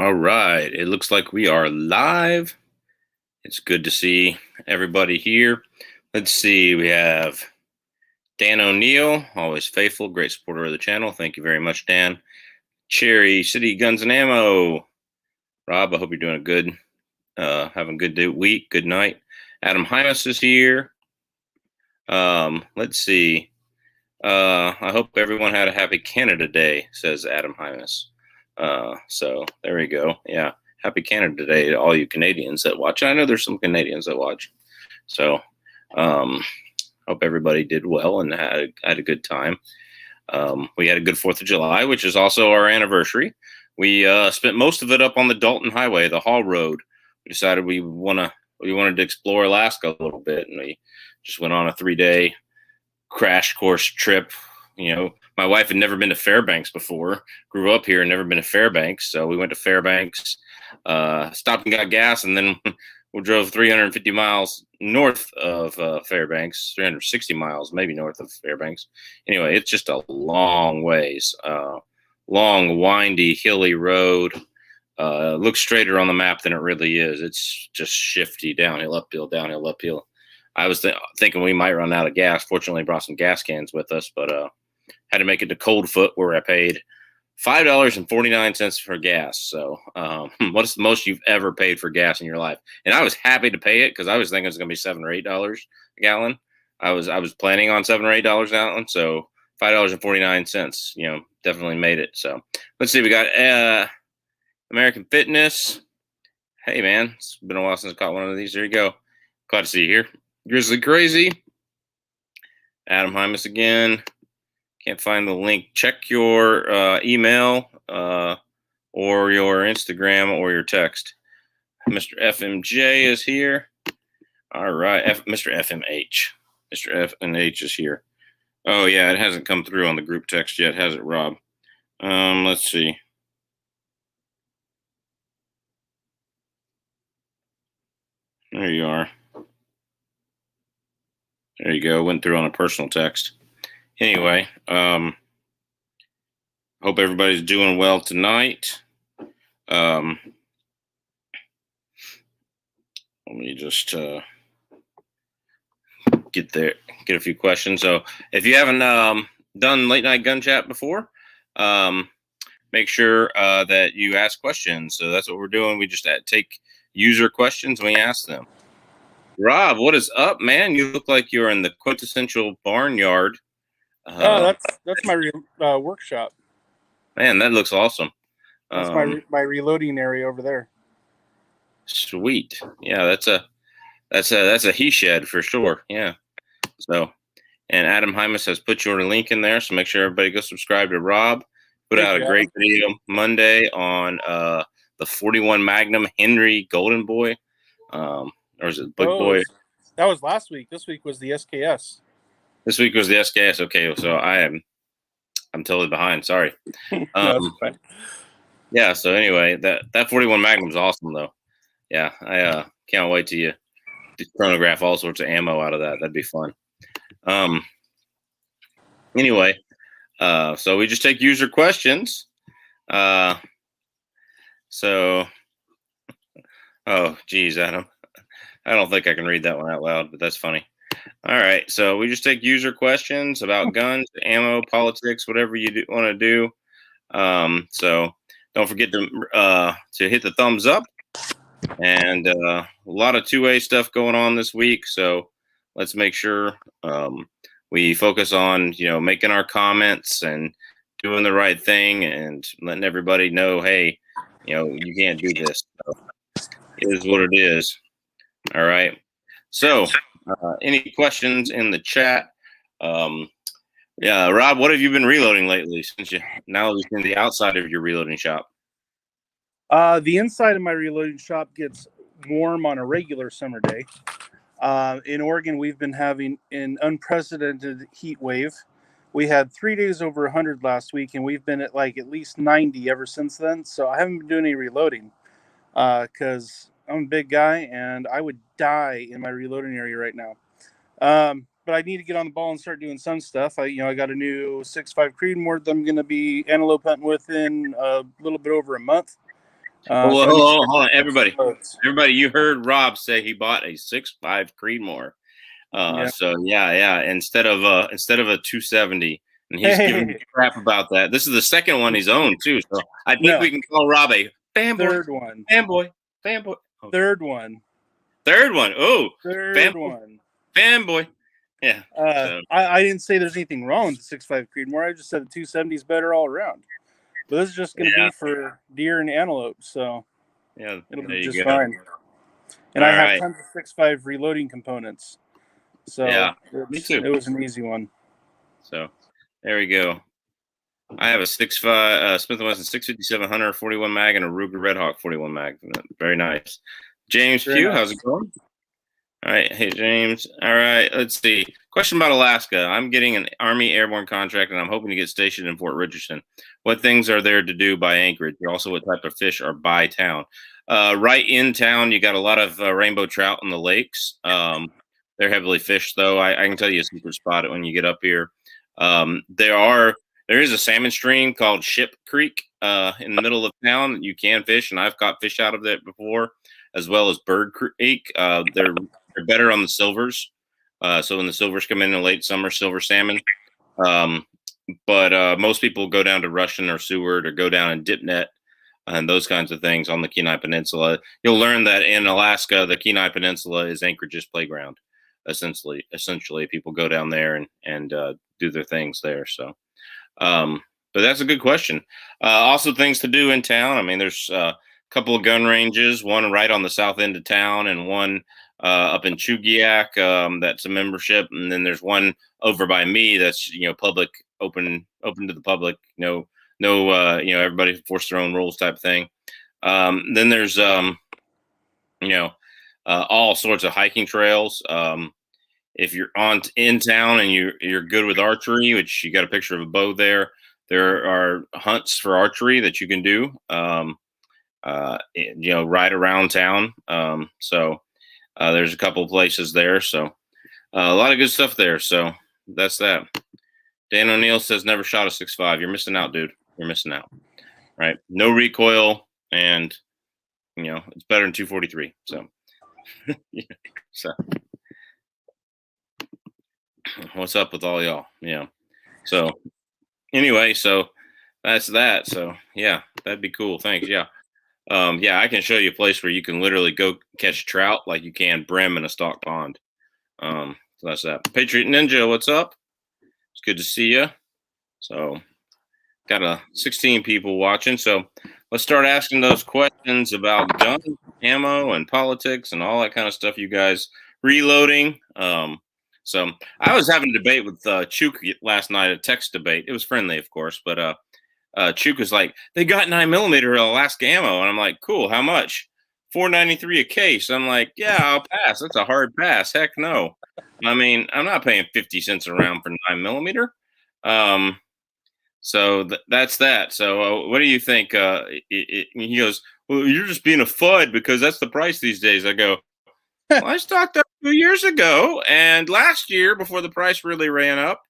All right. It looks like we are live. It's good to see everybody here. Let's see. We have Dan O'Neill, always faithful, great supporter of the channel. Thank you very much, Dan. Cherry City Guns and Ammo. Rob, I hope you're doing having a good week, good night. Adam Hymas is here. Let's see. I hope everyone had a happy Canada Day, says Adam Hymas. So there we go. Yeah. Happy Canada Day to all you Canadians that watch. I know there's some Canadians that watch. So hope everybody did well and had a good time. We had a good 4th of July, which is also our anniversary. We spent most of it up on the Dalton Highway, the Hall Road. We decided we wanted to explore Alaska a little bit, and we just went on a 3-day crash course trip. You know, my wife had never been to Fairbanks before, grew up here and never been to Fairbanks. So we went to Fairbanks, stopped and got gas, and then we drove 350 miles north of Fairbanks, 360 miles maybe north of Fairbanks. Anyway, it's just a long ways, long, windy, hilly road. Looks straighter on the map than it really is. It's just shifty, downhill, uphill, downhill, uphill. I was thinking we might run out of gas. Fortunately, brought some gas cans with us, but had to make it to Coldfoot, where I paid $5.49 for gas. So what's the most you've ever paid for gas in your life? And I was happy to pay it because I was thinking it was going to be $7 or $8 a gallon. I was planning on $7 or $8 a gallon. So $5.49, definitely made it. So let's see. We got American Fitness. Hey, man, it's been a while since I caught one of these. There you go. Glad to see you here. Grizzly Crazy. Adam Hymas again. Can't find the link. Check your email or your Instagram or your text. Mr. FMJ is here. All right. Mr. FMH. Mr. FMH is here. Oh, yeah. It hasn't come through on the group text yet, has it, Rob? Let's see. There you are. There you go. Went through on a personal text. Anyway, hope everybody's doing well tonight. Let me just get a few questions. So if you haven't done late night gun chat before, make sure that you ask questions. So that's what we're doing. We just take user questions and we ask them. Rob, what is up, man? You look like you're in the quintessential barnyard. That's my workshop. Man, that looks awesome. That's my reloading area over there. Sweet. Yeah, that's a he shed for sure. Yeah. So, and Adam Hymas has put your link in there, so make sure everybody go subscribe to Rob. Put out a great video Monday on the 41 Magnum Henry Golden Boy. Or is it Big Boy? That was last week. This week was the SKS. This week was the SKS. Okay, so I'm totally behind. Sorry. Yeah. So anyway, that 41 Magnum is awesome though. Yeah, I can't wait till you chronograph all sorts of ammo out of that. That'd be fun. Anyway, so we just take user questions. So, oh geez, Adam. I don't think I can read that one out loud, but that's funny. All right, so we just take user questions about guns, ammo, politics, whatever you want to do. So don't forget to hit the thumbs up, and a lot of two-way stuff going on this week. So let's make sure we focus on making our comments and doing the right thing and letting everybody know, hey, you can't do this. So it is what it is. All right. So, any questions in the chat? Yeah, Rob, what have you been reloading lately? Since now you're in the outside of your reloading shop. The inside of my reloading shop gets warm on a regular summer day. In Oregon, we've been having an unprecedented heat wave. We had 3 days over 100 last week, and we've been at at least 90 ever since then. So I haven't been doing any reloading because I'm a big guy and I would die in my reloading area right now. But I need to get on the ball and start doing some stuff. I got a new 6.5 Creedmoor that I'm going to be antelope hunting with in a little bit over a month. Well, Tony hold on, everybody. Stewart. Everybody, you heard Rob say he bought a 6.5 Creedmoor. Yeah. So yeah, instead of a 270, and he's giving me crap about that. This is the second one he's owned too. So I think No. we can call Rob a fanboy. Third one. Fanboy. Oh. Third one. Third one. Oh, Third one. Fanboy. Yeah. I didn't say there's anything wrong with the 6.5 Creedmoor. I just said the 270 is better all around. But this is just going to be for deer and antelope, so yeah, it'll be just fine. And I have tons of 6.5 reloading components, so yeah, me too. It was an easy one. So there we go. I have a 6.5 Smith & Wesson 657 Hunter 41 mag and a Ruger Redhawk 41 mag. Very nice. James Pugh, how's it going? All right. Hey, James. All right. Let's see. Question about Alaska. I'm getting an Army airborne contract, and I'm hoping to get stationed in Fort Richardson. What things are there to do by Anchorage? Also, what type of fish are by town? Right in town, you got a lot of rainbow trout in the lakes. They're heavily fished, though. I can tell you a secret spot when you get up here. There is a salmon stream called Ship Creek in the middle of town that you can fish, and I've caught fish out of that before, as well as Bird Creek. They're better on the silvers. So when the silvers come in late summer, silver salmon. But most people go down to Russian or Seward or go down and dip net and those kinds of things on the Kenai Peninsula. You'll learn that in Alaska, the Kenai Peninsula is Anchorage's playground. Essentially, people go down there and do their things there. So, but that's a good question. Also, things to do in town. I mean, there's a couple of gun ranges, one right on the south end of town and one up in Chugiak. That's a membership. And then there's one over by me that's, public, open to the public, no, everybody force their own rules type thing. Then there's, all sorts of hiking trails. If you're in town and you're good with archery, which you got a picture of a bow there are hunts for archery that you can do, right around town. So there's a couple of places there. So a lot of good stuff there. So that's that. Dan O'Neill says never shot a 6.5. You're missing out, dude. You're missing out. Right? No recoil, and it's better than 243. So, so what's up with all y'all? Yeah. So anyway, so that's that. So yeah, that'd be cool. Thanks. Yeah. I can show you a place where you can literally go catch trout like you can brim in a stock pond. So that's that. Patriot Ninja, what's up? It's good to see you. So got 16 people watching. So let's start asking those questions about guns, ammo, and politics and all that kind of stuff. You guys reloading. So I was having a debate with Chuk last night, a text debate. It was friendly, of course, but Chuk was like, they got 9mm Alaska ammo. And I'm like, cool, how much? $4.93 a case. I'm like, yeah, I'll pass. That's a hard pass. Heck no. I mean, I'm not paying 50 cents a round for 9mm. So that's that. So what do you think? He goes, well, you're just being a FUD because that's the price these days. I go, well, I stocked up 2 years ago, and last year before the price really ran up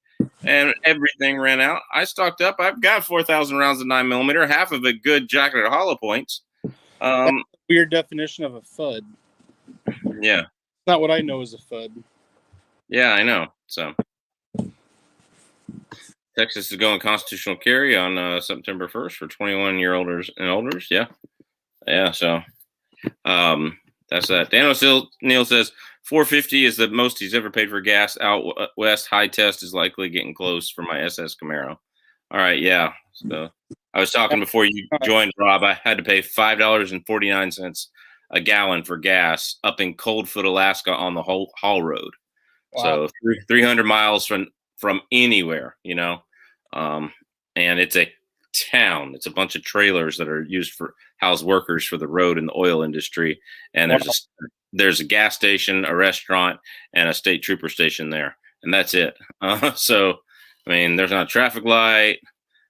and everything ran out, I stocked up. I've got 4,000 rounds of 9mm, half of it good jacketed hollow points. Weird definition of a FUD. Yeah. Not what I know as a FUD. Yeah, I know. So Texas is going constitutional carry on September 1st for 21-year-olds and olders. Yeah. Yeah. So that's that. Dan O'Neill says 450 is the most he's ever paid for gas out west. High test is likely getting close for my SS Camaro. All right. Yeah. So I was talking before you joined, Rob. I had to pay $5.49 a gallon for gas up in Coldfoot, Alaska on the Hall Road. Wow. So 300 miles from anywhere, and it's a town. It's a bunch of trailers that are used for house workers for the road and the oil industry. And there's a gas station, a restaurant, and a state trooper station there, and that's it. So, I mean, there's not a traffic light.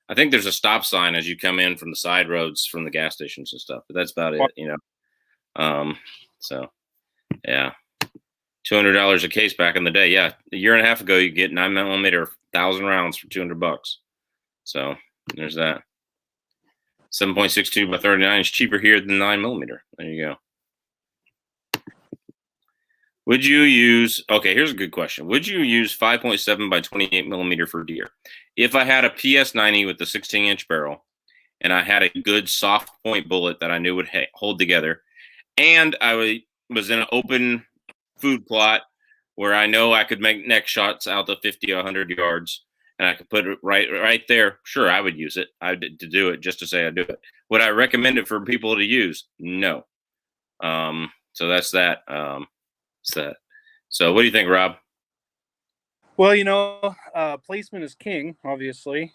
I think there's a stop sign as you come in from the side roads from the gas stations and stuff, but that's about it, So, yeah. $200 a case back in the day. Yeah, a year and a half ago, you get 9mm 1,000 rounds for $200. So there's that. 7.62 by 39 is cheaper here than 9mm. There you go. Would you use, okay, here's a good question. Would you use 5.7 by 28mm for deer? If I had a PS90 with the 16-inch barrel and I had a good soft point bullet that I knew would hold together, and I was in an open food plot where I know I could make neck shots out to 50 or 100 yards, and I could put it right there, sure, I would use it. I did to do it just to say I do it. Would I recommend it for people to use? No. So that's that. So what do you think, Rob? Well, placement is king, obviously.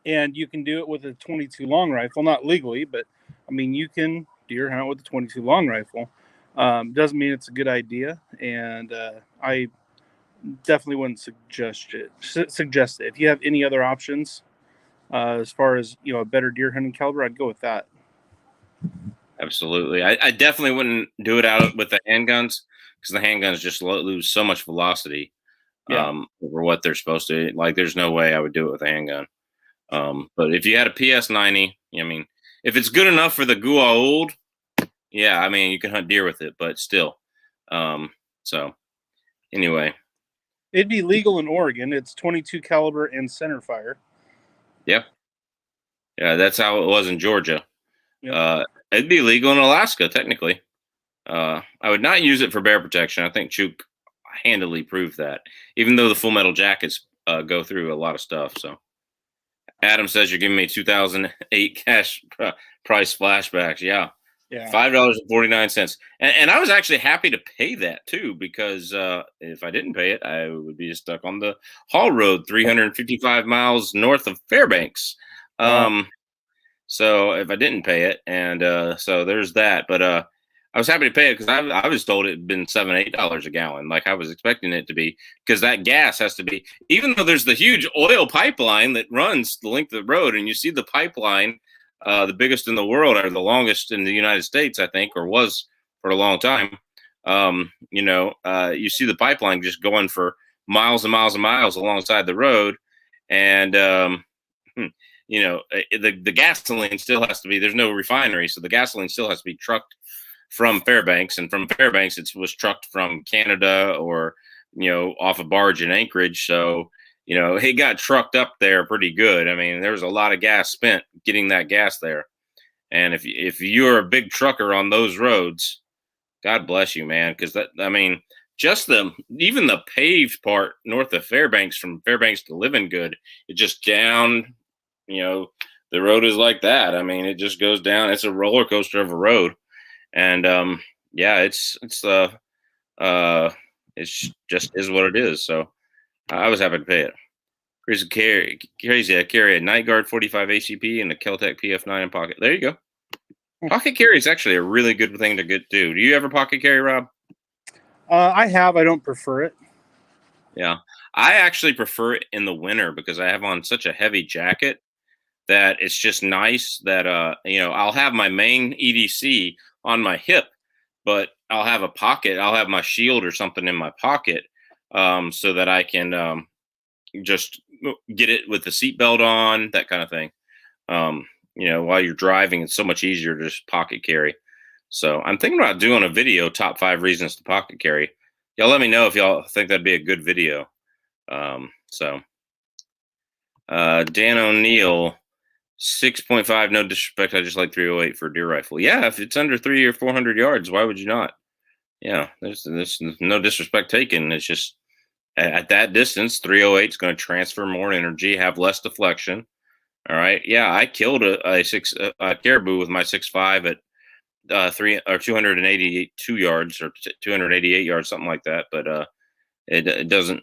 And you can do it with a 22 long rifle, not legally, but I mean, you can deer hunt with a 22 long rifle. Doesn't mean it's a good idea, and I definitely wouldn't suggest it. If you have any other options, as far as a better deer hunting caliber, I'd go with that. Absolutely, I definitely wouldn't do it out with the handguns because the handguns just lose so much velocity over what they're supposed to. Like, there's no way I would do it with a handgun. But if you had a PS90, I mean, if it's good enough for the Guauld, yeah, I mean, you can hunt deer with it, but still. So anyway, it'd be legal in Oregon. It's 22 caliber and center fire. Yeah, that's how it was in Georgia. Yep. It'd be legal in Alaska, technically. I would not use it for bear protection. I think Chuk handily proved that, even though the Full Metal Jackets go through a lot of stuff. So Adam says you're giving me 2008 cash price flashbacks. Yeah. $5.49. And I was actually happy to pay that too, because if I didn't pay it, I would be stuck on the haul road 355 miles north of Fairbanks. So if I didn't pay it, and so there's that. But I was happy to pay it because I was told it had been $7-8 a gallon, like I was expecting it to be, because that gas has to be, even though there's the huge oil pipeline that runs the length of the road, and you see the pipeline, the biggest in the world, or the longest in the United States, I think, or was for a long time. You see the pipeline just going for miles and miles and miles alongside the road, and the gasoline still has to be, there's no refinery, so the gasoline still has to be trucked from Fairbanks, and from Fairbanks it was trucked from Canada or off a barge in Anchorage. So it got trucked up there pretty good. I mean, there was a lot of gas spent getting that gas there, and if you're a big trucker on those roads, God bless you, man, because just even the paved part north of Fairbanks, from Fairbanks to Living Good, it just down. The road is like that. I mean, it just goes down. It's a roller coaster of a road, and it's just is what it is. So I was happy to pay it. Crazy. I carry a Night Guard 45 ACP and a Keltec PF9 in pocket. There you go. Pocket carry is actually a really good thing to do. Do you ever pocket carry, Rob? I have. I don't prefer it. Yeah, I actually prefer it in the winter because I have on such a heavy jacket that it's just nice that I'll have my main EDC on my hip, but I'll have a pocket. I'll have my shield or something in my pocket, so that I can just get it with the seatbelt on, that kind of thing. While you're driving, it's so much easier to just pocket carry. So I'm thinking about doing a video, top 5 reasons to pocket carry. Y'all let me know if y'all think that'd be a good video. Dan O'Neill, 6.5, no disrespect, I just like 308 for a deer rifle. Yeah, if it's under 300 or 400 yards, why would you not? Yeah, there's no disrespect taken. It's just at that distance, 308 is going to transfer more energy, have less deflection. All right. Yeah, I killed a caribou with my 6.5 at 282 yards or 288 yards, something like that. But it doesn't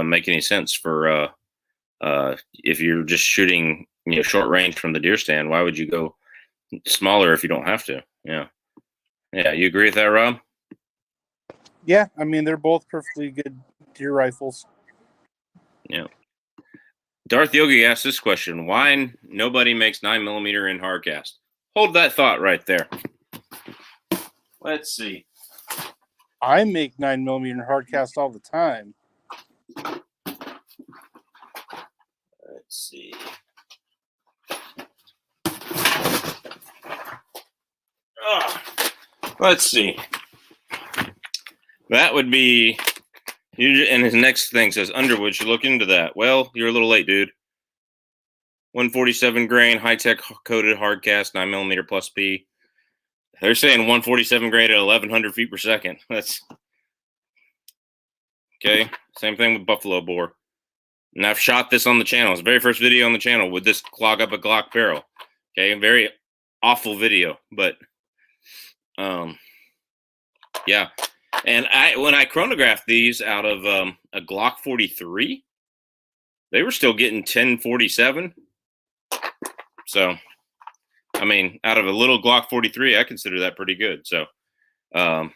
make any sense for if you're just shooting short range from the deer stand. Why would you go smaller if you don't have to? Yeah, you agree with that, Rob? Yeah, I mean, they're both perfectly good deer rifles. Yeah. Darth Yogi asked this question: why nobody makes 9mm in hardcast? Hold that thought right there. Let's see. I make 9mm in hardcast all the time. Let's see. Let's see. That would be, and his next thing says, Underwood should look into that. Well, you're a little late, dude. 147 grain, high-tech coated hard cast, 9mm plus P. They're saying 147 grain at 1,100 feet per second. That's okay. Same thing with buffalo boar. And I've shot this on the channel. It's the very first video on the channel with this clog up a Glock barrel. Okay, very awful video, but yeah. And when I chronographed these out of a Glock 43, they were still getting 1047. So, I mean, out of a little Glock 43, I consider that pretty good. So, I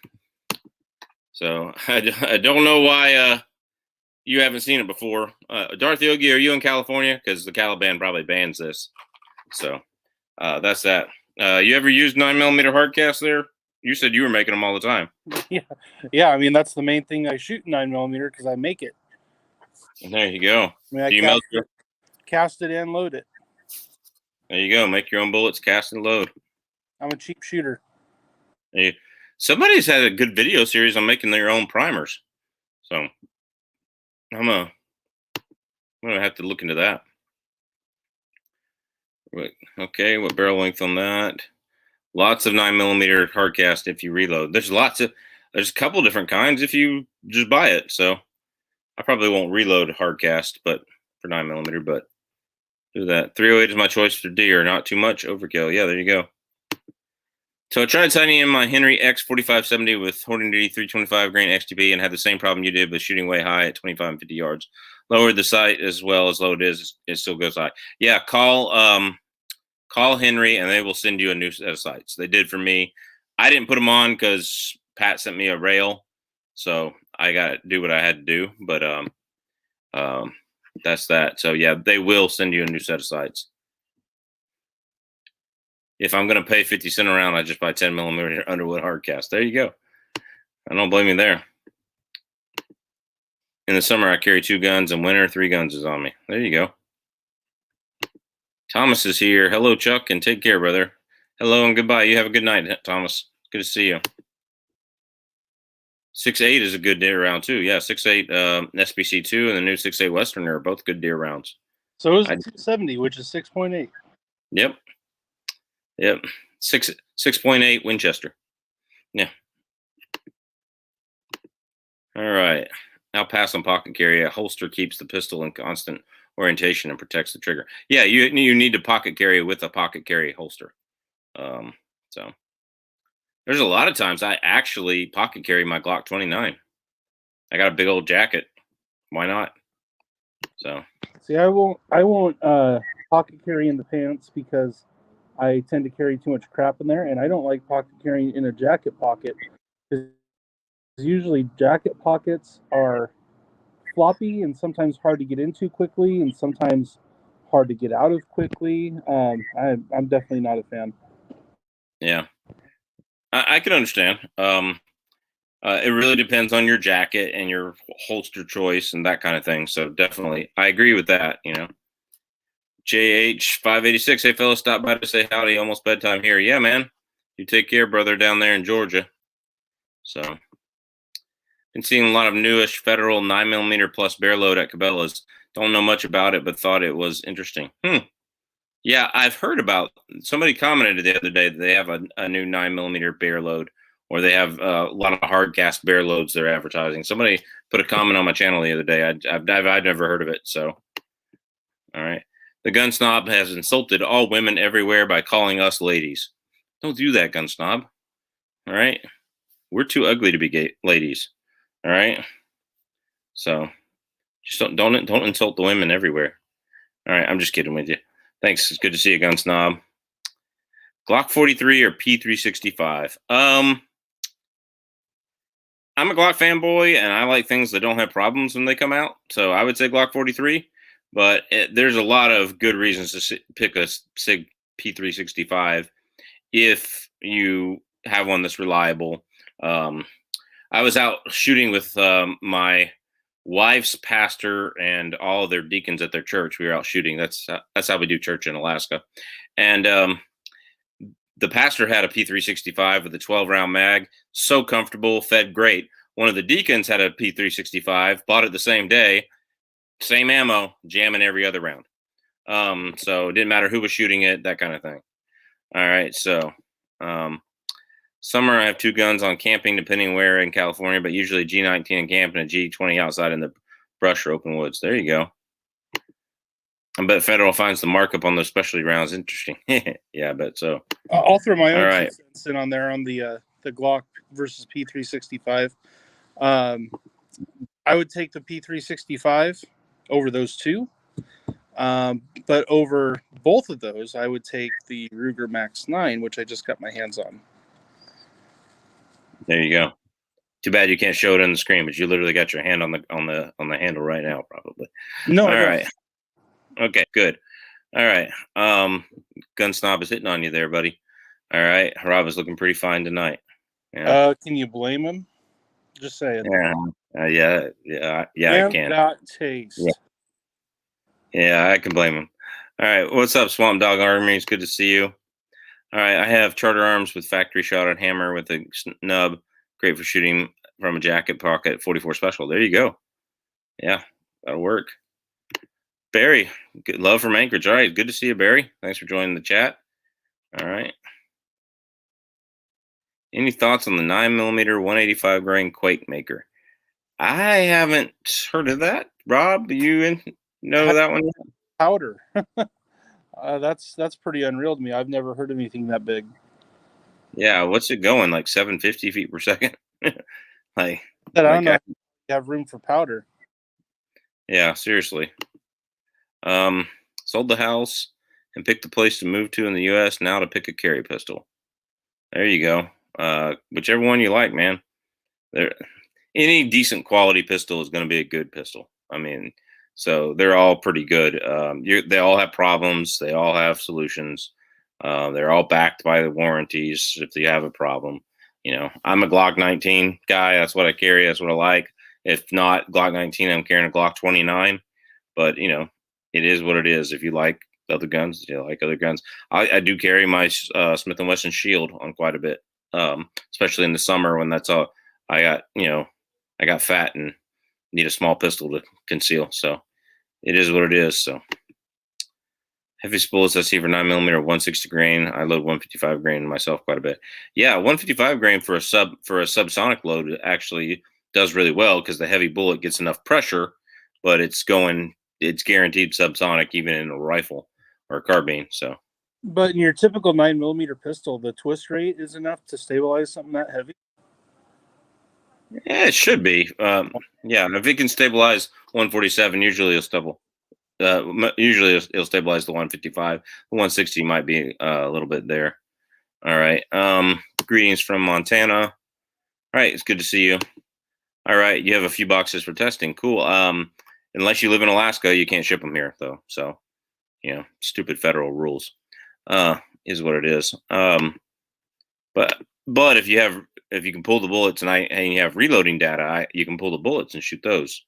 don't know why you haven't seen it before. Darth Yogi, are you in California? Because the Caliban probably bans this. So, that's that. You ever used 9mm hardcast there? You said you were making them all the time. Yeah. I mean, that's the main thing I shoot 9mm because I make it. And there you go. I mean, cast it and load it. There you go. Make your own bullets, cast and load. I'm a cheap shooter. Hey, somebody's had a good video series on making their own primers. So I'm gonna have to look into that. Okay, what barrel length on that? Lots of 9mm hardcast if you reload. There's a couple different kinds if you just buy it. So I probably won't reload hardcast, but for 9mm, but do that. 308 is my choice for deer. Not too much overkill. Yeah, there you go. So I tried signing in my Henry X 4570 with Hornady 325 grain XTB and had the same problem you did, but shooting way high at 25 and 50 yards. Lowered the sight as well as low it is. It still goes high. Yeah, call Henry and they will send you a new set of sights. They did for me. I didn't put them on because Pat sent me a rail, so I got to do what I had to do. But that's that. So yeah, they will send you a new set of sights. If I'm going to pay 50 cents around, I just buy 10mm Underwood hardcast. There you go. I don't blame you there. In the summer, I carry 2 guns. In winter, 3 guns is on me. There you go. Thomas is here. Hello, Chuck, and take care, brother. Hello and goodbye. You have a good night, Thomas. Good to see you. 6.8 is a good deer round too. Yeah, 6.8 SBC 2 and the new 6.8 Westerner are both good deer rounds. So is 270, which is 6.8. Yep. 6.8 Winchester. Yeah. All right. Now pass on pocket carry. A holster keeps the pistol in constant orientation and protects the trigger. Yeah, you need to pocket carry with a pocket carry holster. So there's a lot of times I actually pocket carry my Glock 29. I got a big old jacket. Why not? So see, I won't pocket carry in the pants because I tend to carry too much crap in there, and I don't like pocket carrying in a jacket pocket because usually jacket pockets are floppy and sometimes hard to get into quickly and sometimes hard to get out of quickly. I'm definitely not a fan. Yeah, I can understand. It really depends on your jacket and your holster choice and that kind of thing. So definitely, I agree with that. JH586. Hey, fellas, stop by to say howdy. Almost bedtime here. Yeah, man. You take care, brother, down there in Georgia. So, been seeing a lot of newish federal 9mm plus bear load at Cabela's. Don't know much about it, but thought it was interesting. Yeah, I've heard about. Somebody commented the other day that they have a new 9mm bear load, or they have a lot of hardcast bear loads they're advertising. Somebody put a comment on my channel the other day. I've never heard of it. So, all right. The gun snob has insulted all women everywhere by calling us ladies. Don't do that, gun snob. All right. We're too ugly to be gay ladies. All right. So just don't insult the women everywhere. All right. I'm just kidding with you. Thanks. It's good to see you, gun snob. Glock 43 or P365. I'm a Glock fanboy, and I like things that don't have problems when they come out. So I would say Glock 43. But there's a lot of good reasons to pick a SIG P365 if you have one that's reliable. I was out shooting with my wife's pastor and all their deacons at their church. We were out shooting. That's how we do church in Alaska. And the pastor had a P365 with a 12-round mag, so comfortable, fed great. One of the deacons had a P365, bought it the same day, same ammo, jamming every other round. So it didn't matter who was shooting it, that kind of thing. All right, so summer I have 2 guns on camping, depending where in California, but usually a G19 in camp and a G20 outside in the brush or open woods. There you go. I bet Federal finds the markup on those specialty rounds interesting. Yeah, I bet so. I'll throw my All own right. 2 cents in on there on the Glock versus P365. I would take the P365 over those 2. But over both of those, I would take the Ruger Max 9, which I just got my hands on. There you go. Too bad you can't show it on the screen, but you literally got your hand on the handle right now, probably. No, All I don't. right. Okay, good. All right. Gun Snob is hitting on you there, buddy. All right. Rob is looking pretty fine tonight. Yeah. Can you blame him? Just saying. Yeah. I can. Got taste. Yeah, I can blame him. All right. What's up, Swamp Dog Army? It's good to see you. All right. I have Charter Arms with factory shot on hammer with a nub. Great for shooting from a jacket pocket 44 special. There you go. Yeah, that'll work. Barry, good love from Anchorage. All right. Good to see you, Barry. Thanks for joining the chat. All right. Any thoughts on the 9mm 185 grain Quake Maker? I haven't heard of that. Rob, you know that one? Powder. That's pretty unreal to me. I've never heard of anything that big. Yeah, what's it going, like 750 feet per second? I don't know if you have room for powder. Yeah, seriously. Sold the house and picked the place to move to in the U.S. Now to pick a carry pistol. There you go. Whichever one you like, man. Any decent quality pistol is going to be a good pistol. I mean, so they're all pretty good. They all have problems. They all have solutions. They're all backed by the warranties if you have a problem. You know, I'm a Glock 19 guy. That's what I carry. That's what I like. If not Glock 19, I'm carrying a Glock 29. But, you know, it is what it is. If you like other guns, you like other guns. I do carry my Smith & Wesson Shield on quite a bit, especially in the summer when that's all I got, I got fat and need a small pistol to conceal. So it is what it is. So heaviest bullets I see for 9mm 160 grain. I load 155 grain myself quite a bit. Yeah, 155 grain for a subsonic load actually does really well because the heavy bullet gets enough pressure, but it's guaranteed subsonic even in a rifle or a carbine. So, but in your typical 9mm pistol, the twist rate is enough to stabilize something that heavy. Yeah, it should be. Yeah, if it can stabilize 147, usually it'll it'll stabilize the 155. The 160 might be a little bit there. All right. Greetings from Montana. All right, it's good to see you. All right, you have a few boxes for testing. Cool. Unless you live in Alaska, you can't ship them here, though. So, stupid federal rules. Is what it is. But if you can pull the bullets and you have reloading data, you can pull the bullets and shoot those.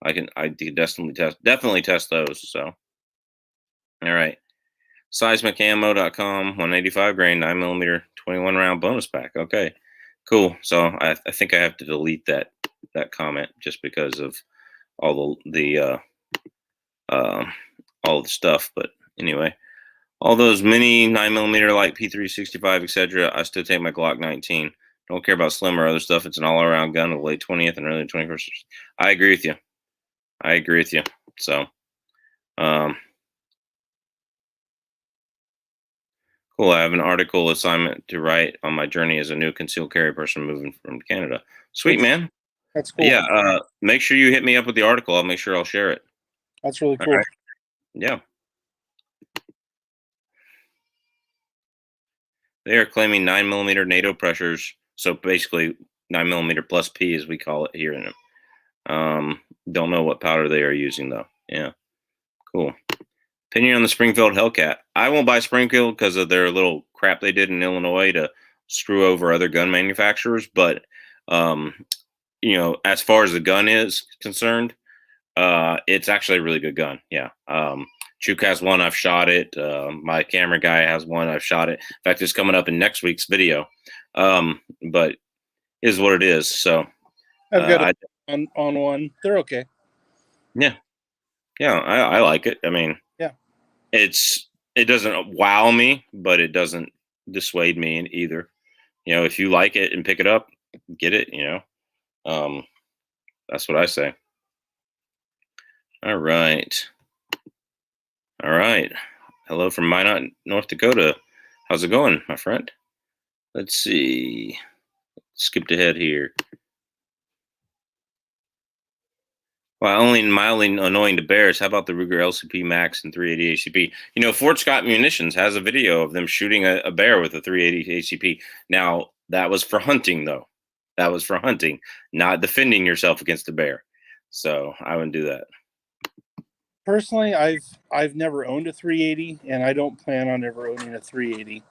I can definitely test those. So, all right. SeismicAmmo.com, 185 grain, 9mm, 21 round bonus pack. Okay, cool. So I think I have to delete that comment just because of all the stuff. But anyway, all those mini 9mm like P365, etc. I still take my Glock 19. Don't care about slim or other stuff. It's an all-around gun of late 20th and early 21st. I agree with you. So, cool. I have an article assignment to write on my journey as a new concealed carry person moving from Canada. Sweet, man. That's cool. Yeah. Make sure you hit me up with the article. I'll make sure I'll share it. That's really cool. Right. Yeah. They are claiming 9mm NATO pressures. So basically 9mm plus P, as we call it here. Don't know what powder they are using though. Yeah. Cool. Opinion on the Springfield Hellcat. I won't buy Springfield because of their little crap they did in Illinois to screw over other gun manufacturers. But, as far as the gun is concerned, it's actually a really good gun. Yeah. Chuk has one. I've shot it. My camera guy has one. I've shot it. In fact, it's coming up in next week's video. But it is what it is. So I've got I, on one. They're okay. yeah, I like it. I mean, Yeah. It doesn't wow me, but it doesn't dissuade me in either. You know, if you like it and pick it up, get it. You know, that's what I say. All right. All right. Hello from Minot, North Dakota. How's it going, my friend? Let's see. Skipped ahead here. While only mildly annoying to bears, how about the Ruger LCP Max and 380 ACP? You know, Fort Scott Munitions has a video of them shooting a bear with a 380 ACP. Now, that was for hunting, though. That was for hunting, not defending yourself against a bear. So I wouldn't do that. Personally, I've never owned a 380, and I don't plan on ever owning a 380.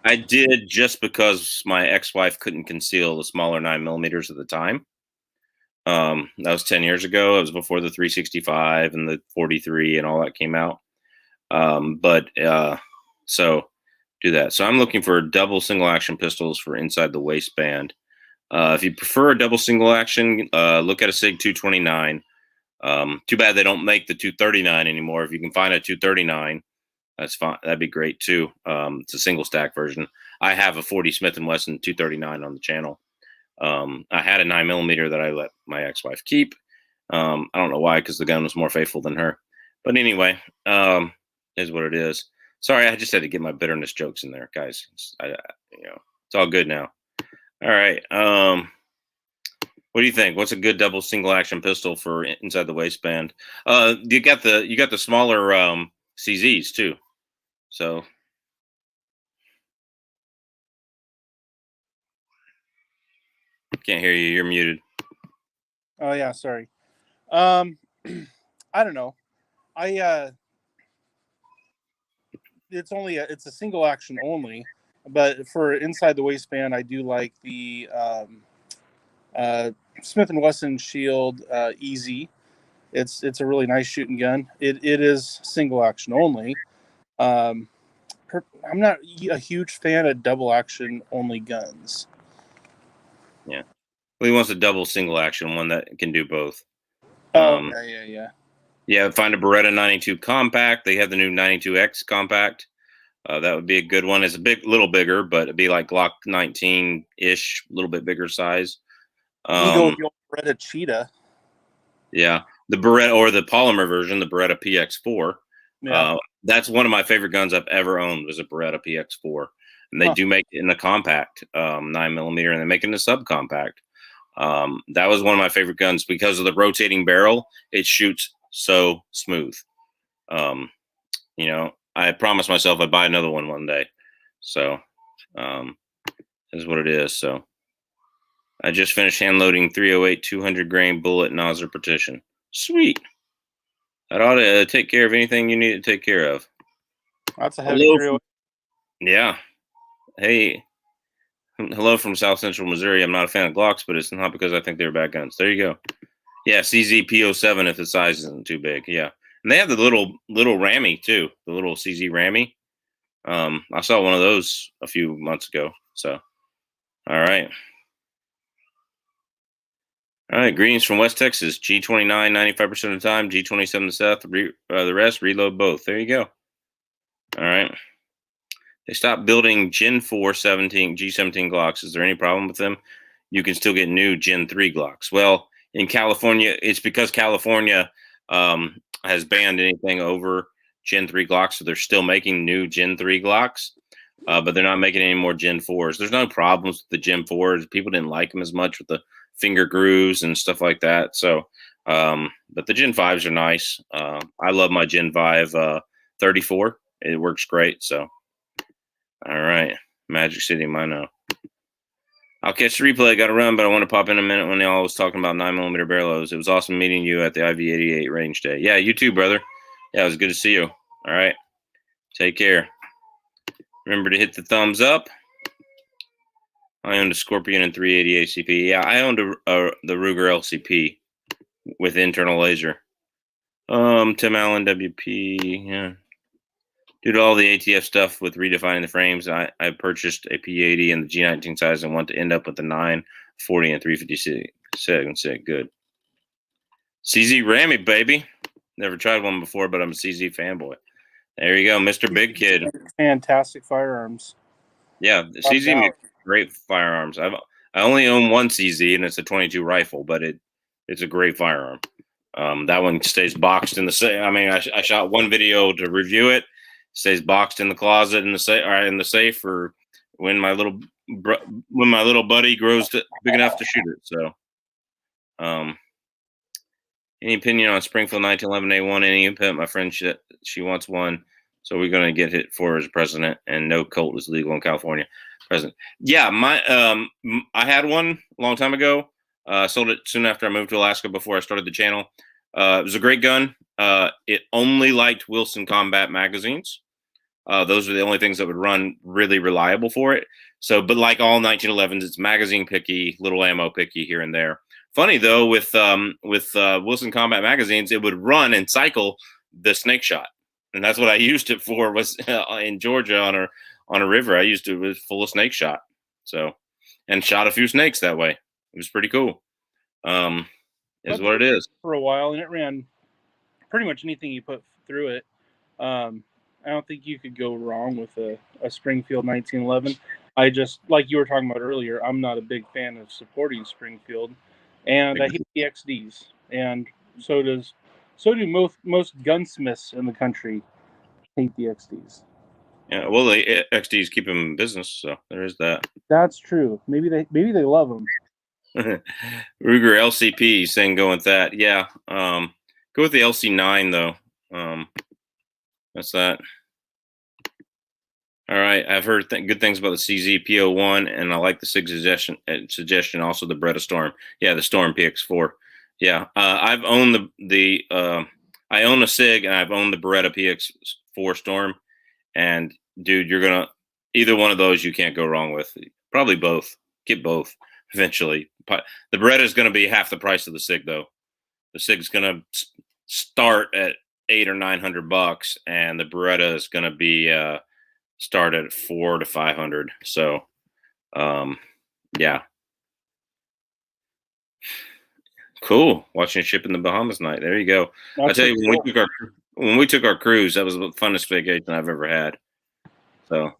I did just because my ex-wife couldn't conceal the smaller 9mm at the time. That was 10 years ago. It was before the 365 and the 43 and all that came out. So do that. So I'm looking for double single action pistols for inside the waistband. If you prefer a double single action, look at a SIG 229. Too bad they don't make the 239 anymore. If you can find a 239, that's fine. That'd be great too. It's a single stack version. I have a 40 Smith & Wesson 239 on the channel. I had a 9mm that I let my ex-wife keep. I don't know why, because the gun was more faithful than her. But anyway, is what it is. Sorry, I just had to get my bitterness jokes in there, guys. It's all good now. All right. What do you think? What's a good double single action pistol for inside the waistband? You got the smaller CZs too. So can't hear you. You're muted. Oh yeah, sorry. I don't know. It's a single action only, but for inside the waistband, I do like the Smith & Wesson Shield Easy. It's a really nice shooting gun. It is single action only. I'm not a huge fan of double action only guns. Yeah. Well, he wants a double single action one that can do both. Yeah. Yeah, find a Beretta 92 compact. They have the new 92X compact. That would be a good one. It's a little bigger, but it'd be like Glock 19-ish, a little bit bigger size. You can go with the old Beretta Cheetah. Yeah, the Beretta or the polymer version, the Beretta PX4. Yeah. That's one of my favorite guns I've ever owned was a Beretta PX4, and they do make it in the compact 9mm, and they make it in the subcompact. That was one of my favorite guns because of the rotating barrel. It shoots so smooth. You know, I promised myself I'd buy another one day. So, is what it is. So, I just finished hand loading 308 200 grain bullet nozzle partition. Sweet. That ought to take care of anything you need to take care of. That's a heavy 308. Yeah. Hey, hello from South Central Missouri. I'm not a fan of Glocks, but it's not because I think they're bad guns. There you go. Yeah, CZ P07 if the size isn't too big. Yeah. And they have the little Rammy too, the little CZ Rammy. I saw one of those a few months ago. So, all right. All right. Greetings from West Texas. G29 95% of the time. G27 the Seth. The rest reload both. There you go. All right. They stopped building Gen 4 G17 Glocks. Is there any problem with them? You can still get new Gen 3 Glocks. Well, in California, it's because California has banned anything over Gen 3 Glocks, so they're still making new Gen 3 Glocks, but they're not making any more Gen 4s. There's no problems with the Gen 4s. People didn't like them as much with the finger grooves and stuff like that. So, but the Gen 5s are nice. I love my Gen 5 34. It works great. So, all right. Magic City, Minot. I'll catch the replay. Got to run, but I want to pop in a minute when y'all was talking about 9mm barrels. It was awesome meeting you at the IV88 range day. Yeah, you too, brother. Yeah, it was good to see you. All right. Take care. Remember to hit the thumbs up. I owned a Scorpion and 380 ACP. Yeah, I owned the Ruger LCP with internal laser. Tim Allen, WP, yeah. Due to all the ATF stuff with redefining the frames, I purchased a P80 in the G19 size and want to end up with a 940 and 356. Good. CZ Rammy, baby. Never tried one before, but I'm a CZ fanboy. There you go, Mr. Big Kid. Fantastic firearms. Yeah, CZ makes great firearms. I only own one CZ, and it's a 22 rifle, but it's a great firearm. That one stays boxed in the safe. I mean, I shot one video to review it. Stays boxed in the closet in the safe, or in the safe, for when my little buddy grows big enough to shoot it. So, any opinion on Springfield 1911A1? Any input? My friend, she wants one, so we're gonna get it for her as president. And no Colt is legal in California. President. Yeah, I had one a long time ago. Sold it soon after I moved to Alaska before I started the channel. It was a great gun. It only liked Wilson Combat magazines. Those are the only things that would run really reliable for it. So, but like all 1911s, it's magazine picky, little ammo picky here and there. Funny though, with Wilson Combat magazines, it would run and cycle the snake shot, and that's what I used it for. Was in Georgia on a river. I used it was full of snake shot. So, and shot a few snakes that way. It was pretty cool. Is what it is. For a while, and it ran pretty much anything you put through it. I don't think you could go wrong with a Springfield 1911. I just, like you were talking about earlier, I'm not a big fan of supporting Springfield, and I hate the XDs, and so do most gunsmiths in the country hate the XDs. Yeah, well, the XDs keep them in business, so there is that. That's true. Maybe they love them. Ruger LCP saying go with that. Yeah, go with the LC9 though. That's that. All right, I've heard good things about the CZ P01, and I like the SIG suggestion. Also, the Beretta Storm. Yeah, the Storm PX4. Yeah, I've owned I own a SIG, and I've owned the Beretta PX4 Storm. And dude, you're gonna either one of those you can't go wrong with. Probably both. Get both eventually. The Beretta is going to be half the price of the SIG, though. The SIG's going to start at $800 or $900, and the Beretta is going to be start at $400 to $500. So, yeah, cool. Watching a ship in the Bahamas night. There you go. I tell you, when we took our cruise, that was the funnest vacation I've ever had. So.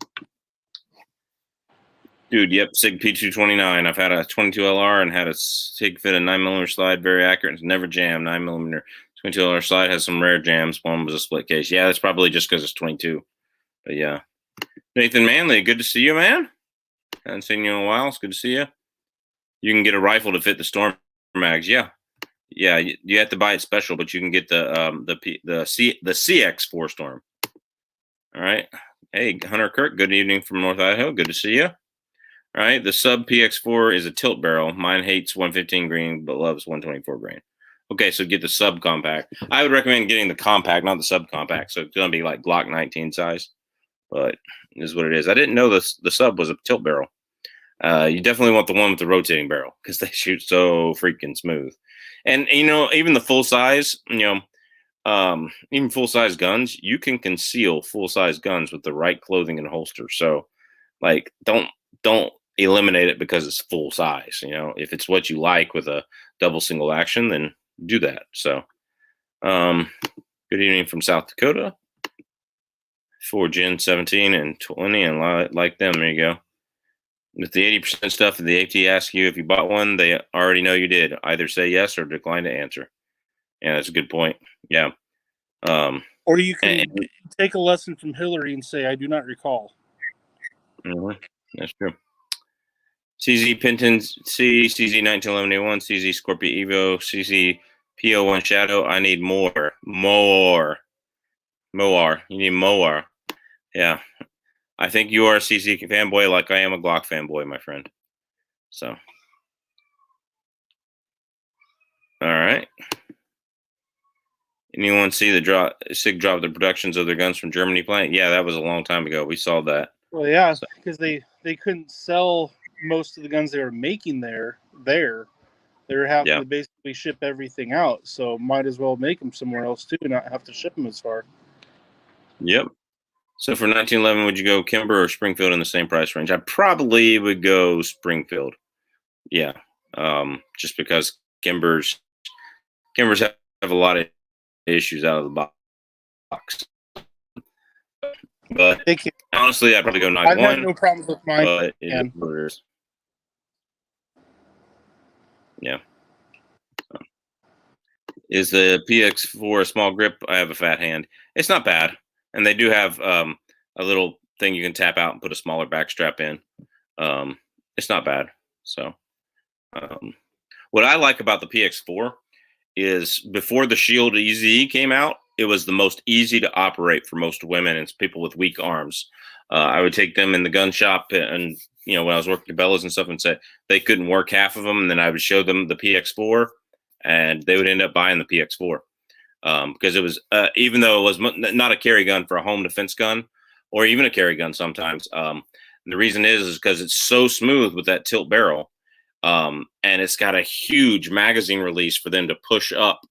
Dude, yep, SIG P229. I've had a 22 LR and had a SIG fit a 9mm slide, very accurate. It's never jammed. 9mm 22 LR slide has some rare jams. One was a split case. Yeah, that's probably just because it's 22. But yeah. Nathan Manley, good to see you, man. Haven't seen you in a while. It's good to see you. You can get a rifle to fit the Storm mags. Yeah. Yeah, you have to buy it special, but you can get the CX4 Storm. All right. Hey, Hunter Kirk, good evening from North Idaho. Good to see you. All right, the sub PX4 is a tilt barrel. Mine hates 115 grain, but loves 124 grain. Okay, so get the sub compact. I would recommend getting the compact, not the sub compact. So it's going to be like Glock 19 size, but it is what it is. I didn't know the sub was a tilt barrel. You definitely want the one with the rotating barrel because they shoot so freaking smooth. And, even the full size, even full size guns, you can conceal full size guns with the right clothing and holster. So, like, don't eliminate it because it's full size. If it's what you like with a double single action, then do that. So, good evening from South Dakota. For Gen 17 and 20, and like them, there you go. With the 80% stuff, if the AT asks you if you bought one, they already know you did. Either say yes or decline to answer. Yeah, that's a good point. Yeah. Or you can take a lesson from Hillary and say, I do not recall. Mm-hmm. That's true. CZ Penton C, CZ 1911A1, CZ Scorpio Evo, CZ PO1 Shadow. I need more. You need more. Yeah. I think you are a CZ fanboy like I am a Glock fanboy, my friend. So. All right. Anyone see SIG drop the productions of their guns from Germany plant? Yeah, that was a long time ago. We saw that. Well, yeah, because they couldn't sell most of the guns they were making there. They're having Yeah. to basically ship everything out, so might as well make them somewhere else too, not have to ship them as far. Yep. So for 1911, would you go Kimber or Springfield in the same price range? I probably would go Springfield. Yeah. Just because Kimbers have a lot of issues out of the box. But Thank you. honestly, I'd probably go I've had 91. no problems with mine. But it is what it is. Yeah. Is the PX4 a small grip? I have a fat hand. It's not bad, and they do have a little thing you can tap out and put a smaller back strap in. It's not bad. So, what I like about the PX4 is before the Shield EZ came out, it was the most easy to operate for most women and people with weak arms. I would take them in the gun shop and when I was working Cabela's and stuff and say they couldn't work half of them, and then I would show them the PX4 and they would end up buying the PX4 because it was even though it was not a carry gun for a home defense gun or even a carry gun sometimes. The reason is because it's so smooth with that tilt barrel, and it's got a huge magazine release for them to push up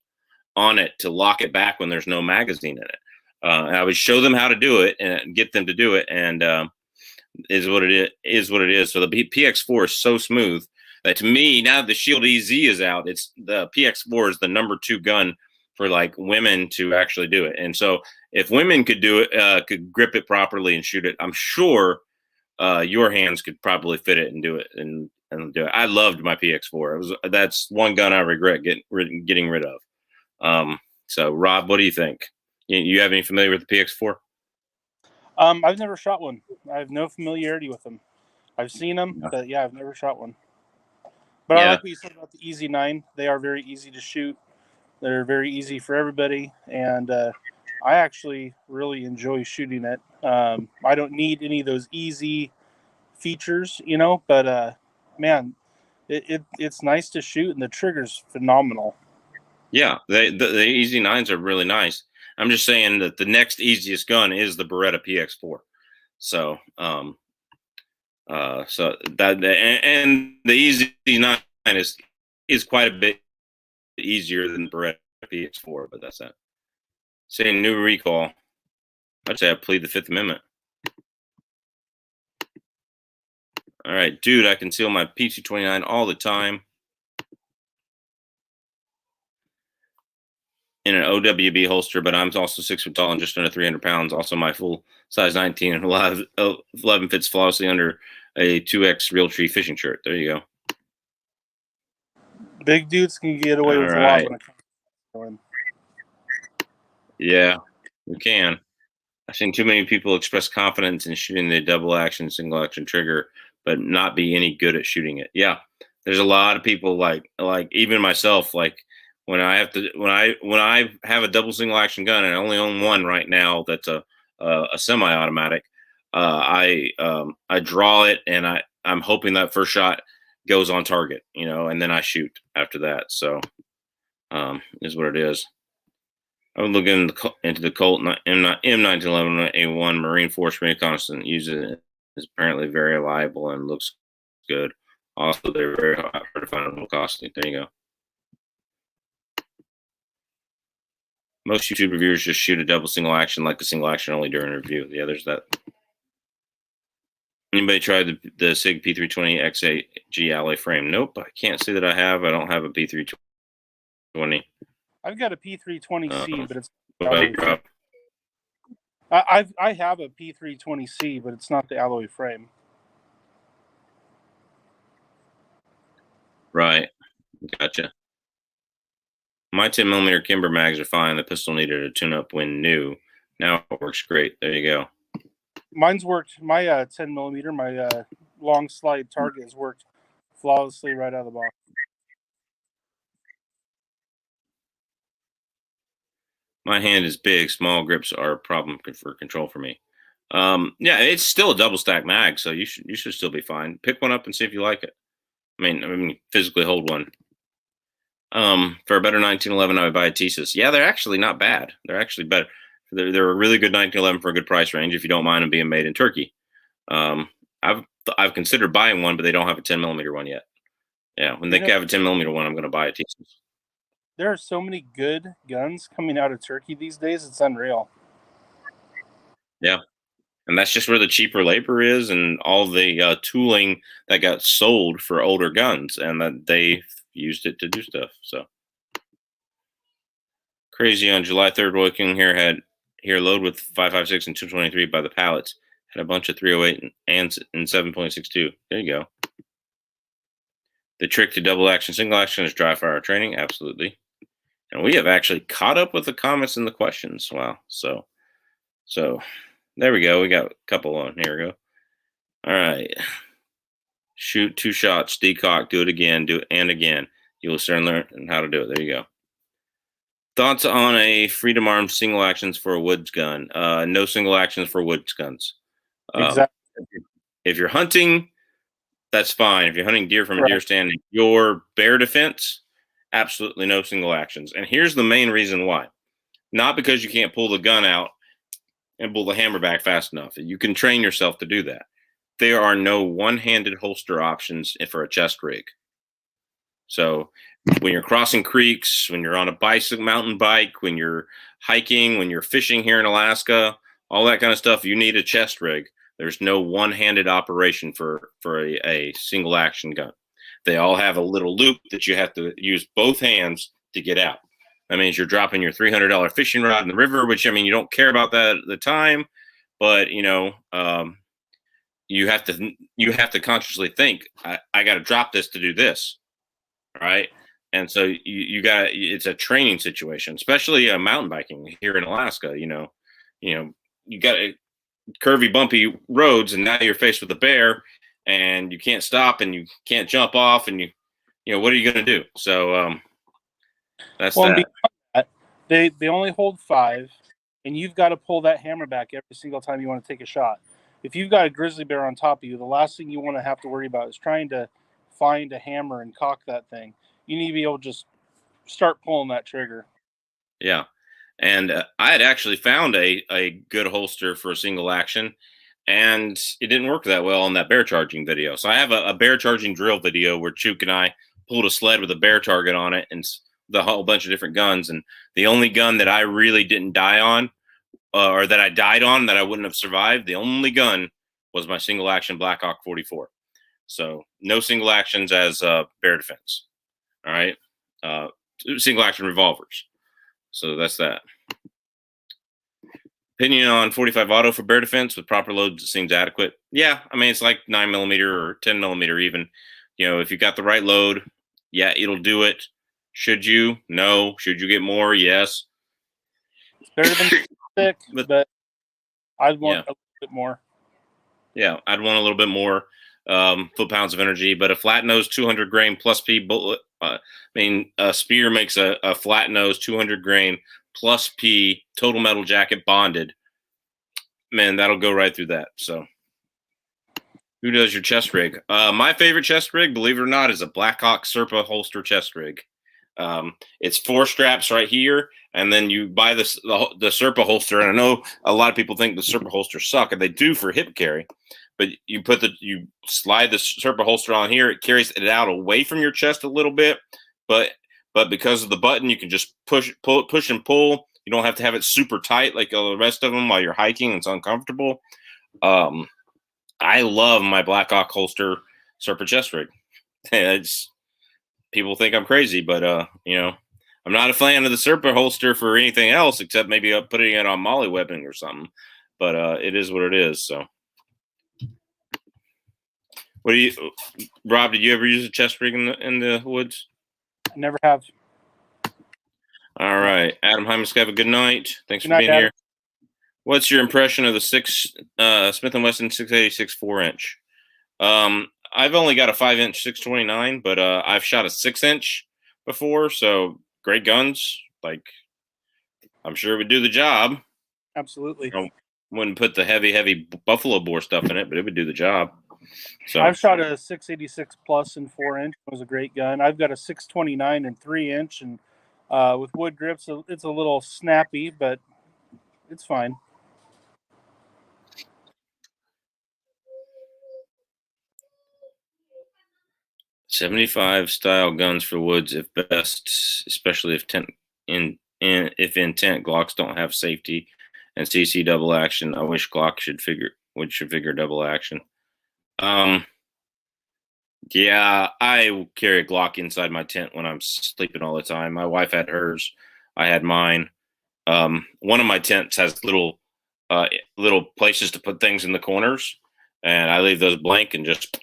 on it to lock it back when there's no magazine in it. And I would show them how to do it and get them to do it, and is what it is. So the PX4 is so smooth that to me, now that the Shield EZ is out, it's the PX4 is the number 2 gun for like women to actually do it. And so if women could do it, could grip it properly and shoot it, I'm sure your hands could probably fit it and do it and do it. I loved my PX4. That's one gun I regret getting rid of. So Rob, what do you think? You have any familiar with the PX4? I've never shot one. I have no familiarity with them. I've seen them, but yeah, I've never shot one. But I like what you said about the EZ9. They are very easy to shoot. They're very easy for everybody, and I actually really enjoy shooting it. I don't need any of those easy features, but man, it's nice to shoot, and the trigger's phenomenal. Yeah, the EZ9s are really nice. I'm just saying that the next easiest gun is the Beretta PX4. So, so that and the EZ9 is quite a bit easier than the Beretta PX4, but that's that. Saying new recall, I'd say I plead the Fifth Amendment. All right, dude, I conceal my P229 all the time in an OWB holster, but I'm also 6 foot tall and just under 300 pounds. Also, my full size 19 and 11 fits flawlessly under a 2X Realtree fishing shirt. There you go. Big dudes can get away with a lot when it comes to Yeah, we can. I've seen too many people express confidence in shooting the double action, single action trigger, but not be any good at shooting it. Yeah, there's a lot of people like even myself. Like when I have a double single action gun and I only own one right now that's a semi-automatic. I draw it and I'm hoping that first shot goes on target, and then I shoot after that. So is what it is. I would look into the Colt M1911 A1 Marine Force Reconnaissance. Uses it is apparently very reliable and looks good. Also, they're very hard to find and costly. There you go. Most YouTube reviewers just shoot a double single action like a single action only during review. Yeah, there's that. Anybody tried the SIG P320 X8G alloy frame? Nope, I can't say that I have. I don't have a P320. I've got a P320C, but it's. I have a P320C, but it's not the alloy frame. Right, gotcha. My 10mm Kimber mags are fine. The pistol needed a tune-up when new. Now it works great. There you go. Mine's worked. My 10mm, my long slide target has worked flawlessly right out of the box. My hand is big. Small grips are a problem for control for me. Yeah, it's still a double stack mag, so you should still be fine. Pick one up and see if you like it. I mean, physically hold one. For a better 1911, I would buy a Thesis. Yeah, they're actually not bad. They're actually better. They're a really good 1911 for a good price range if you don't mind them being made in Turkey. I've considered buying one, but they don't have a 10mm one yet. Yeah, when they have a 10 millimeter one, I'm going to buy a TC. There are so many good guns coming out of Turkey these days. It's unreal. Yeah. And that's just where the cheaper labor is and all the tooling that got sold for older guns, and that they used it to do stuff. So crazy. On July 3rd, Roy King here load with 5.56 and 223 by the pallets. Had a bunch of 308 and 7.62. There you go. The trick to double action, single action is dry fire training. Absolutely. And we have actually caught up with the comments and the questions. Wow. So there we go. We got a couple on. Here we go. All right. Shoot 2 shots, decock, do it again, do it and again. You will soon learn how to do it. There you go. Thoughts on a Freedom Arms single actions for a woods gun? No single actions for woods guns. Exactly. If you're hunting, that's fine. If you're hunting deer from a deer Correct. stand, your bear defense, absolutely no single actions. And here's the main reason why. Not because you can't pull the gun out and pull the hammer back fast enough. You can train yourself to do that. There are no one-handed holster options for a chest rig. So when you're crossing creeks, when you're on a bicycle, mountain bike, when you're hiking, when you're fishing here in Alaska, all that kind of stuff, you need a chest rig. There's no one-handed operation for a single action gun. They all have a little loop that you have to use both hands to get out. That means you're dropping your $300 fishing rod in the river, which, I mean, you don't care about that at the time, but you have to consciously think, I got to drop this to do this, right? And so you got, it's a training situation, especially mountain biking here in Alaska. You got curvy, bumpy roads, and now you're faced with a bear, and you can't stop, and you can't jump off, and what are you going to do? So that's that. They only hold 5, and you've got to pull that hammer back every single time you want to take a shot. If you've got a grizzly bear on top of you, the last thing you want to have to worry about is trying to find a hammer and cock that thing. You need to be able to just start pulling that trigger. Yeah. And I had actually found a good holster for a single action, and it didn't work that well on that bear charging video. So I have a bear charging drill video where Chook and I pulled a sled with a bear target on it and the whole bunch of different guns. And the only gun that I really didn't die on, or that I died on that I wouldn't have survived, the only gun was my single action Blackhawk 44. So no single actions as bear defense. All right. Single action revolvers. So that's that. Opinion on 45 auto for bear defense with proper loads seems adequate. Yeah, I mean, it's like 9mm or 10mm even. If you got the right load, yeah, it'll do it. Should you? No. Should you get more? Yes. It's better than thick, but I'd want a little bit more. Yeah, I'd want a little bit more foot-pounds of energy, but a flat nose 200 grain plus P bullet. A spear makes a flat nose 200 grain plus P total metal jacket bonded. Man, that'll go right through that. So, who does your chest rig? My favorite chest rig, believe it or not, is a Blackhawk Serpa holster chest rig. It's 4 straps right here, and then you buy the Serpa holster. And I know a lot of people think the Serpa holsters suck, and they do for hip carry. But you slide the Serpa holster on here, it carries it out away from your chest a little bit, but because of the button, you can just push and pull. You don't have to have it super tight like the rest of them while you're hiking. It's uncomfortable. I love my Blackhawk holster Serpa chest rig. People think I'm crazy, but I'm not a fan of the Serpa holster for anything else except maybe putting it on molly webbing or something. But it is what it is. So. Rob, did you ever use a chest rig in the woods? Never have. All right. Adam Hymas, have a good night. Thanks for being Adam. here. What's your impression of the Smith & Wesson 686 4-inch? I've only got a 5-inch 629, but I've shot a 6-inch before, so great guns. Like, I'm sure it would do the job. Absolutely. Wouldn't put the heavy buffalo bore stuff in it, but it would do the job. So I've shot a 686 plus in 4-inch. It was a great gun. I've got a 629 and 3-inch, and with wood grips, it's a little snappy, but it's fine. 75 style guns for woods, if best, especially if if in tent Glocks don't have safety and CC double action. I wish Glock should figure double action. Um, yeah, I carry a Glock inside my tent when I'm sleeping all the time. My wife had hers, I had mine. One of my tents has little places to put things in the corners, and I leave those blank and just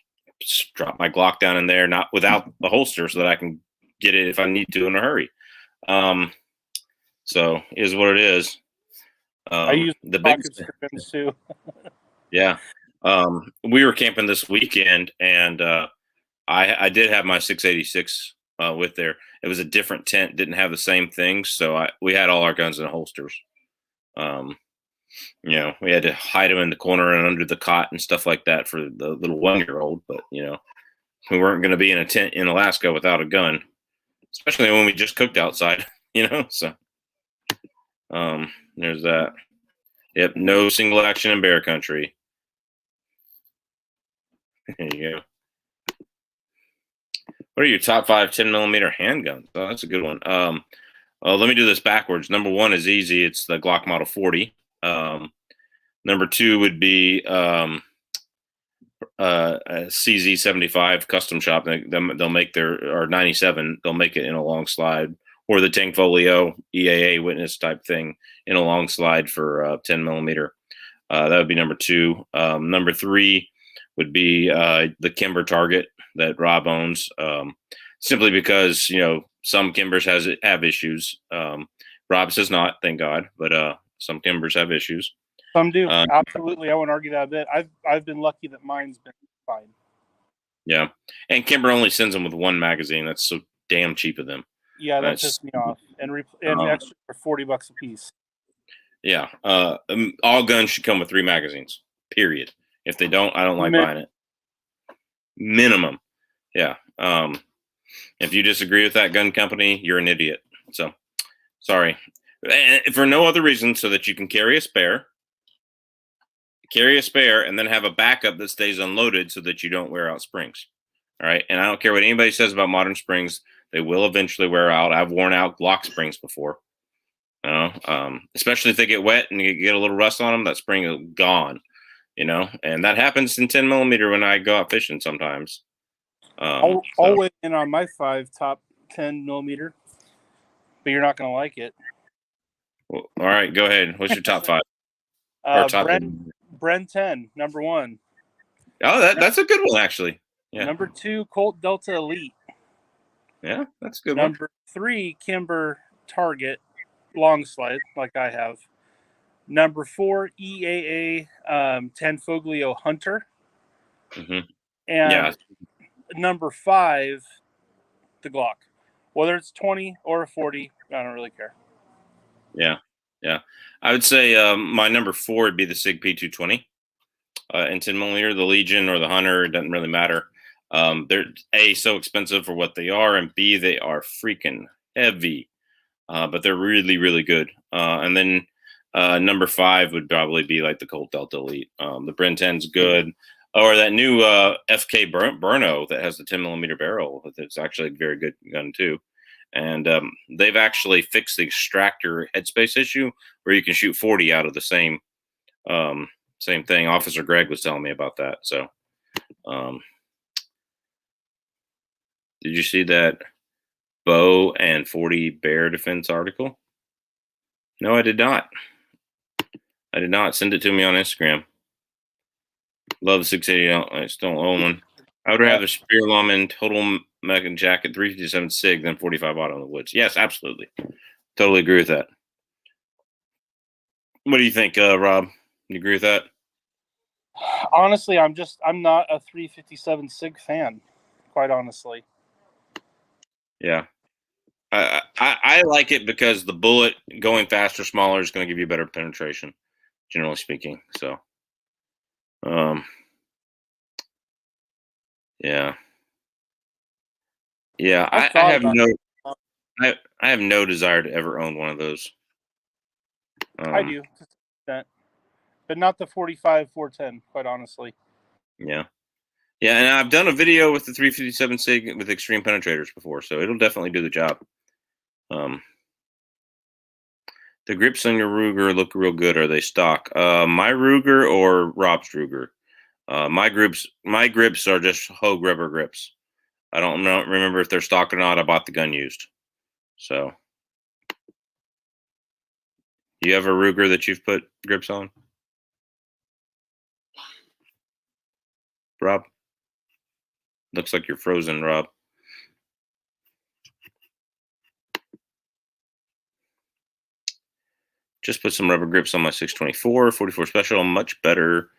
drop my Glock down in there, not without the holster, so that I can get it if I need to in a hurry. Um, so is what it is. I use The pockets biggest, for guns too. yeah. We were camping this weekend, and I did have my 686 with there. It was a different tent, didn't have the same things, so we had all our guns in holsters. Um, we had to hide them in the corner and under the cot and stuff like that for the little 1-year-old. But we weren't going to be in a tent in Alaska without a gun, especially when we just cooked outside. So there's that. Yep, no single action in bear country. There you go. What are your top 5 10mm handguns? Oh, that's a good one. Let me do this backwards. Number 1 is easy. It's the Glock Model 40. Number 2 would be a CZ75 custom shop. They'll make or 97. They'll make it in a long slide, or the Tankfolio EAA witness type thing in a long slide for 10mm. That would be number 2. Number 3 would be the Kimber Target that Rob owns, simply because some Kimbers have issues. Rob's does not, thank God, but some Kimbers have issues. Some do, absolutely. I won't argue that a bit. I've been lucky that mine's been fine. Yeah, and Kimber only sends them with 1 magazine. That's so damn cheap of them. Yeah, that pissed me off. And extra for $40 a piece. Yeah, all guns should come with 3 magazines. Period. If they don't, I don't like buying it. Minimum. Yeah. If you disagree with that gun company, you're an idiot. So, sorry. And for no other reason, so that you can carry a spare, and then have a backup that stays unloaded so that you don't wear out springs. All right. And I don't care what anybody says about modern springs, they will eventually wear out. I've worn out Glock springs before. Especially if they get wet and you get a little rust on them, that spring is gone. And that happens in 10mm when I go out fishing sometimes. I'll weigh in on my 5 top 10mm, but you're not going to like it. Well, all right, go ahead. What's your top 5? Bren 10, number 1. Oh, that's a good one, actually. Yeah. Number 2, Colt Delta Elite. Yeah, that's a good one. Number 3, Kimber Target long slide, like I have. Number 4, EAA Tanfoglio Hunter. Mm-hmm. And number 5, the Glock. Whether it's 20 or 40, I don't really care. Yeah. I would say my number 4 would be the SIG P220. In 10mm, the Legion or the Hunter, it doesn't really matter. They're A, so expensive for what they are, and B, they are freaking heavy. But they're really, really good. And then number 5 would probably be like the Colt Delta Elite. The Bren 10's good. Or that new FK Burno that has the 10mm barrel. It's actually a very good gun too. And they've actually fixed the extractor headspace issue where you can shoot 40 out of the same thing. Officer Greg was telling me about that. So did you see that bow and 40 bear defense article? No, I did not. Send it to me on Instagram. Love 680. I just don't own one. I would rather Spearlum Total Mech Jacket 357 SIG than 45 auto in the woods. Yes, absolutely. Totally agree with that. What do you think, Rob? You agree with that? Honestly, I'm not a 357 SIG fan, quite honestly. Yeah. I like it because the bullet going faster, smaller is going to give you better penetration, generally speaking. So, yeah. I have no desire to ever own one of those. I do, but not the 45 410, quite honestly. Yeah. Yeah, and I've done a video with the 357 SIG with extreme penetrators before, so it'll definitely do the job. The grips on your Ruger look real good. Are they stock? My Ruger or Rob's Ruger? My grips are just Hogue rubber grips. I don't remember if they're stock or not. I bought the gun used. So, you have a Ruger that you've put grips on, Rob? Looks like you're frozen, Rob. Just put some rubber grips on my 624 44 Special. Much better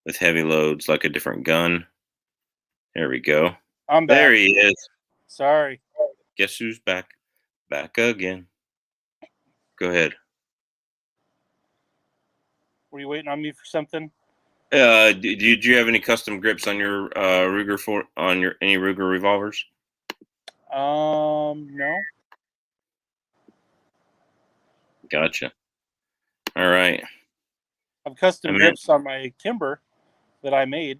with heavy loads, like a different gun. There we go. I'm back. There he is. Sorry. Guess who's back? Back again. Go ahead. Were you waiting on me for something? Did you have any custom grips on your Ruger any Ruger revolvers? No. Gotcha. All right. I have custom grips on my Kimber that I made.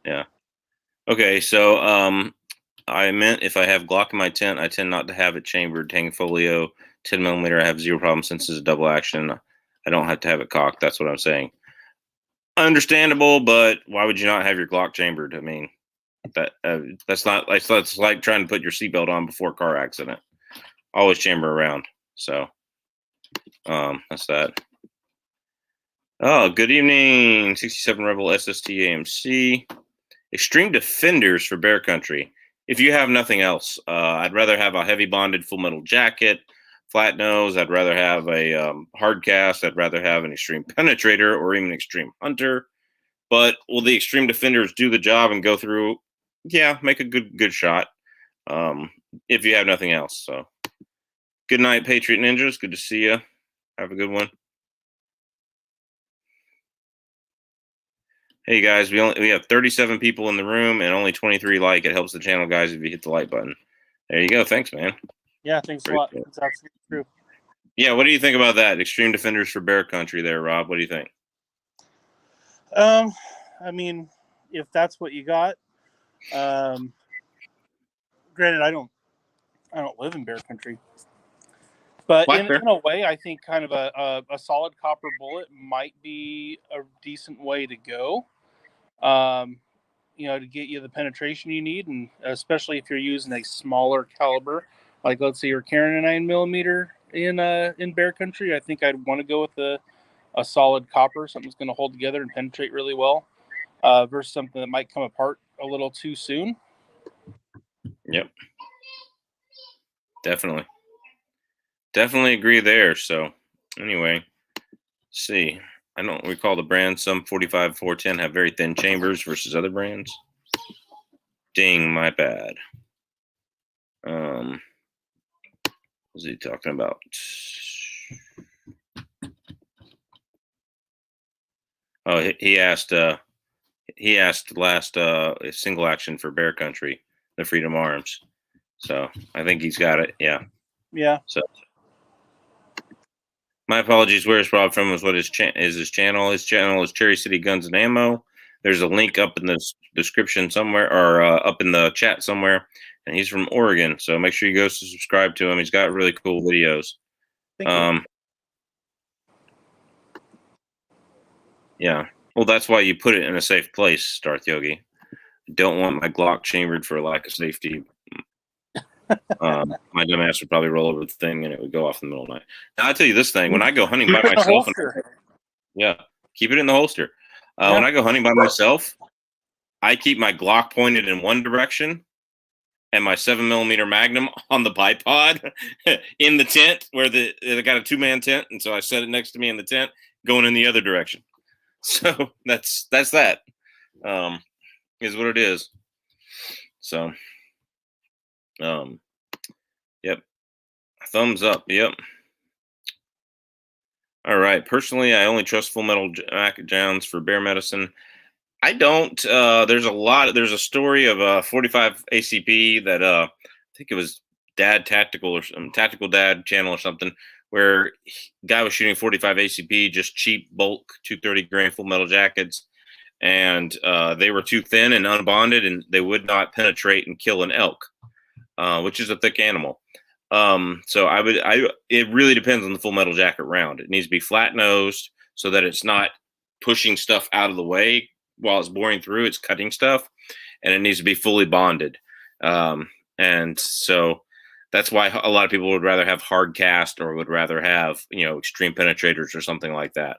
Yeah. Okay, so I meant if I have Glock in my tent, I tend not to have it chambered. Tangofolio 10 millimeter, I have zero problem since it's a double action. I don't have to have it cocked. That's what I'm saying. Understandable, but why would you not have your Glock chambered? I mean, that's like trying to put your seatbelt on before a car accident. Always chamber around. So that's that. Oh, good evening, 67 Rebel SST AMC. Extreme Defenders for Bear Country. If you have nothing else, I'd rather have a heavy bonded full metal jacket, flat nose. I'd rather have a hard cast. I'd rather have an Extreme Penetrator or even Extreme Hunter. But will the Extreme Defenders do the job and go through? Yeah, make a good shot. If you have nothing else. So, good night, Patriot Ninjas. Good to see you. Have a good one. Hey guys, we have 37 people in the room and only 23 like. It helps the channel, guys, if you hit the like button. There you go. Thanks, man. Yeah, thanks a lot. That's absolutely true. Yeah, what do you think about that? Extreme Defenders for Bear Country there, Rob. What do you think? I mean, if that's what you got, granted, I don't live in Bear Country, but in a way, I think kind of a solid copper bullet might be a decent way to go. To get you the penetration you need, and especially if you're using a smaller caliber, like let's say you're carrying a 9mm in Bear Country, I think I'd want to go with a solid copper, something that's going to hold together and penetrate really well, versus something that might come apart a little too soon. Yep. Definitely agree there. So anyway, see, I don't recall the brand. Some 45 410 have very thin chambers versus other brands. Ding, my bad. What was he talking about? Oh, he asked last single action for Bear Country, the Freedom Arms. So I think he's got it. Yeah. Yeah. So my apologies. Where's Rob from? Is what his his channel? His channel is Cherry City Guns and Ammo. There's a link up in the description somewhere, or up in the chat somewhere. And he's from Oregon, so make sure you go subscribe to him. He's got really cool videos. Yeah. Well, that's why you put it in a safe place, Darth Yogi. I don't want my Glock chambered for a lack of safety. My dumbass would probably roll over the thing and it would go off in the middle of the night. Now, I tell you this thing, when I go hunting by myself, yeah, keep it in the holster. When I go hunting by myself, I keep my Glock pointed in one direction and my 7mm Magnum on the bipod in the tent where they got a 2-man tent. And so I set it next to me in the tent going in the other direction. So that's that, is what it is. So, yep. Thumbs up. Yep. All right. Personally, I only trust Full Metal Jacket for bear medicine. I don't. There's a story of a 45 ACP that I think it was Dad Tactical or some Tactical Dad channel or something, where guy was shooting 45 ACP, just cheap bulk 230 grain Full Metal Jackets, and they were too thin and unbonded, and they would not penetrate and kill an elk, which is a thick animal. So it really depends on the Full Metal Jacket round. It needs to be flat nosed so that it's not pushing stuff out of the way while it's boring through. It's cutting stuff, and it needs to be fully bonded. And so that's why a lot of people would rather have hard cast or would rather have, extreme penetrators or something like that.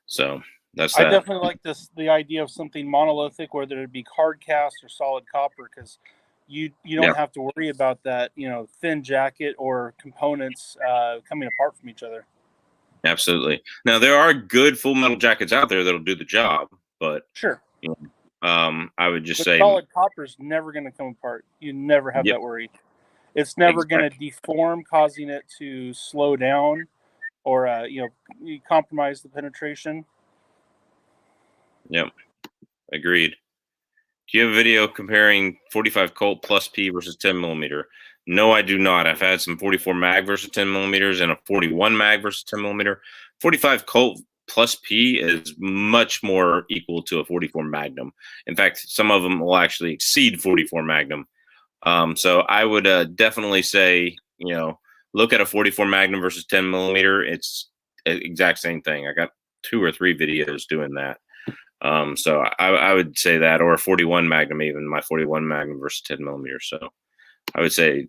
So that's I that. definitely like the idea of something monolithic, whether it be hard cast or solid copper, because you don't have to worry about that, thin jacket or components coming apart from each other. Absolutely. Now there are good Full Metal Jackets out there that'll do the job, but sure, I would just say solid copper is never going to come apart. You never have that worry. It's never going to deform, causing it to slow down or compromise the penetration. Yep, agreed. Do you have a video comparing 45 Colt plus P versus 10 millimeter? No, I do not. I've had some 44 mag versus 10 millimeters and a 41 mag versus 10 millimeter. 45 Colt plus P is much more equal to a 44 Magnum. In fact, some of them will actually exceed 44 Magnum. So I would definitely say, look at a 44 Magnum versus 10 millimeter. It's exact same thing. I got 2 or 3 videos doing that. So I would say that, or a 41 Magnum, even my 41 Magnum versus 10 millimeters. So I would say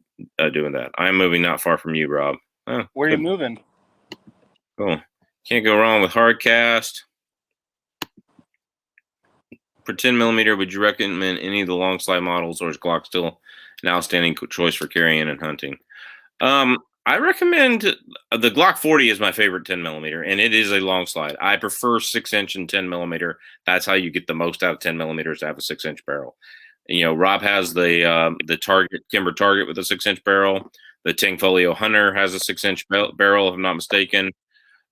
doing that. I'm moving not far from you, Rob. Oh, where are you moving? Cool. Can't go wrong with hard cast. For 10 millimeter, would you recommend any of the long slide models, or is Glock still an outstanding choice for carrying and hunting? I recommend the Glock 40 is my favorite 10 millimeter, and it is a long slide. I prefer 6-inch and 10 millimeter. That's how you get the most out of 10 millimeters, to have a 6-inch barrel. Rob has the Target Kimber Target with a 6-inch barrel. The Tangfolio Hunter has a 6-inch barrel, if I'm not mistaken.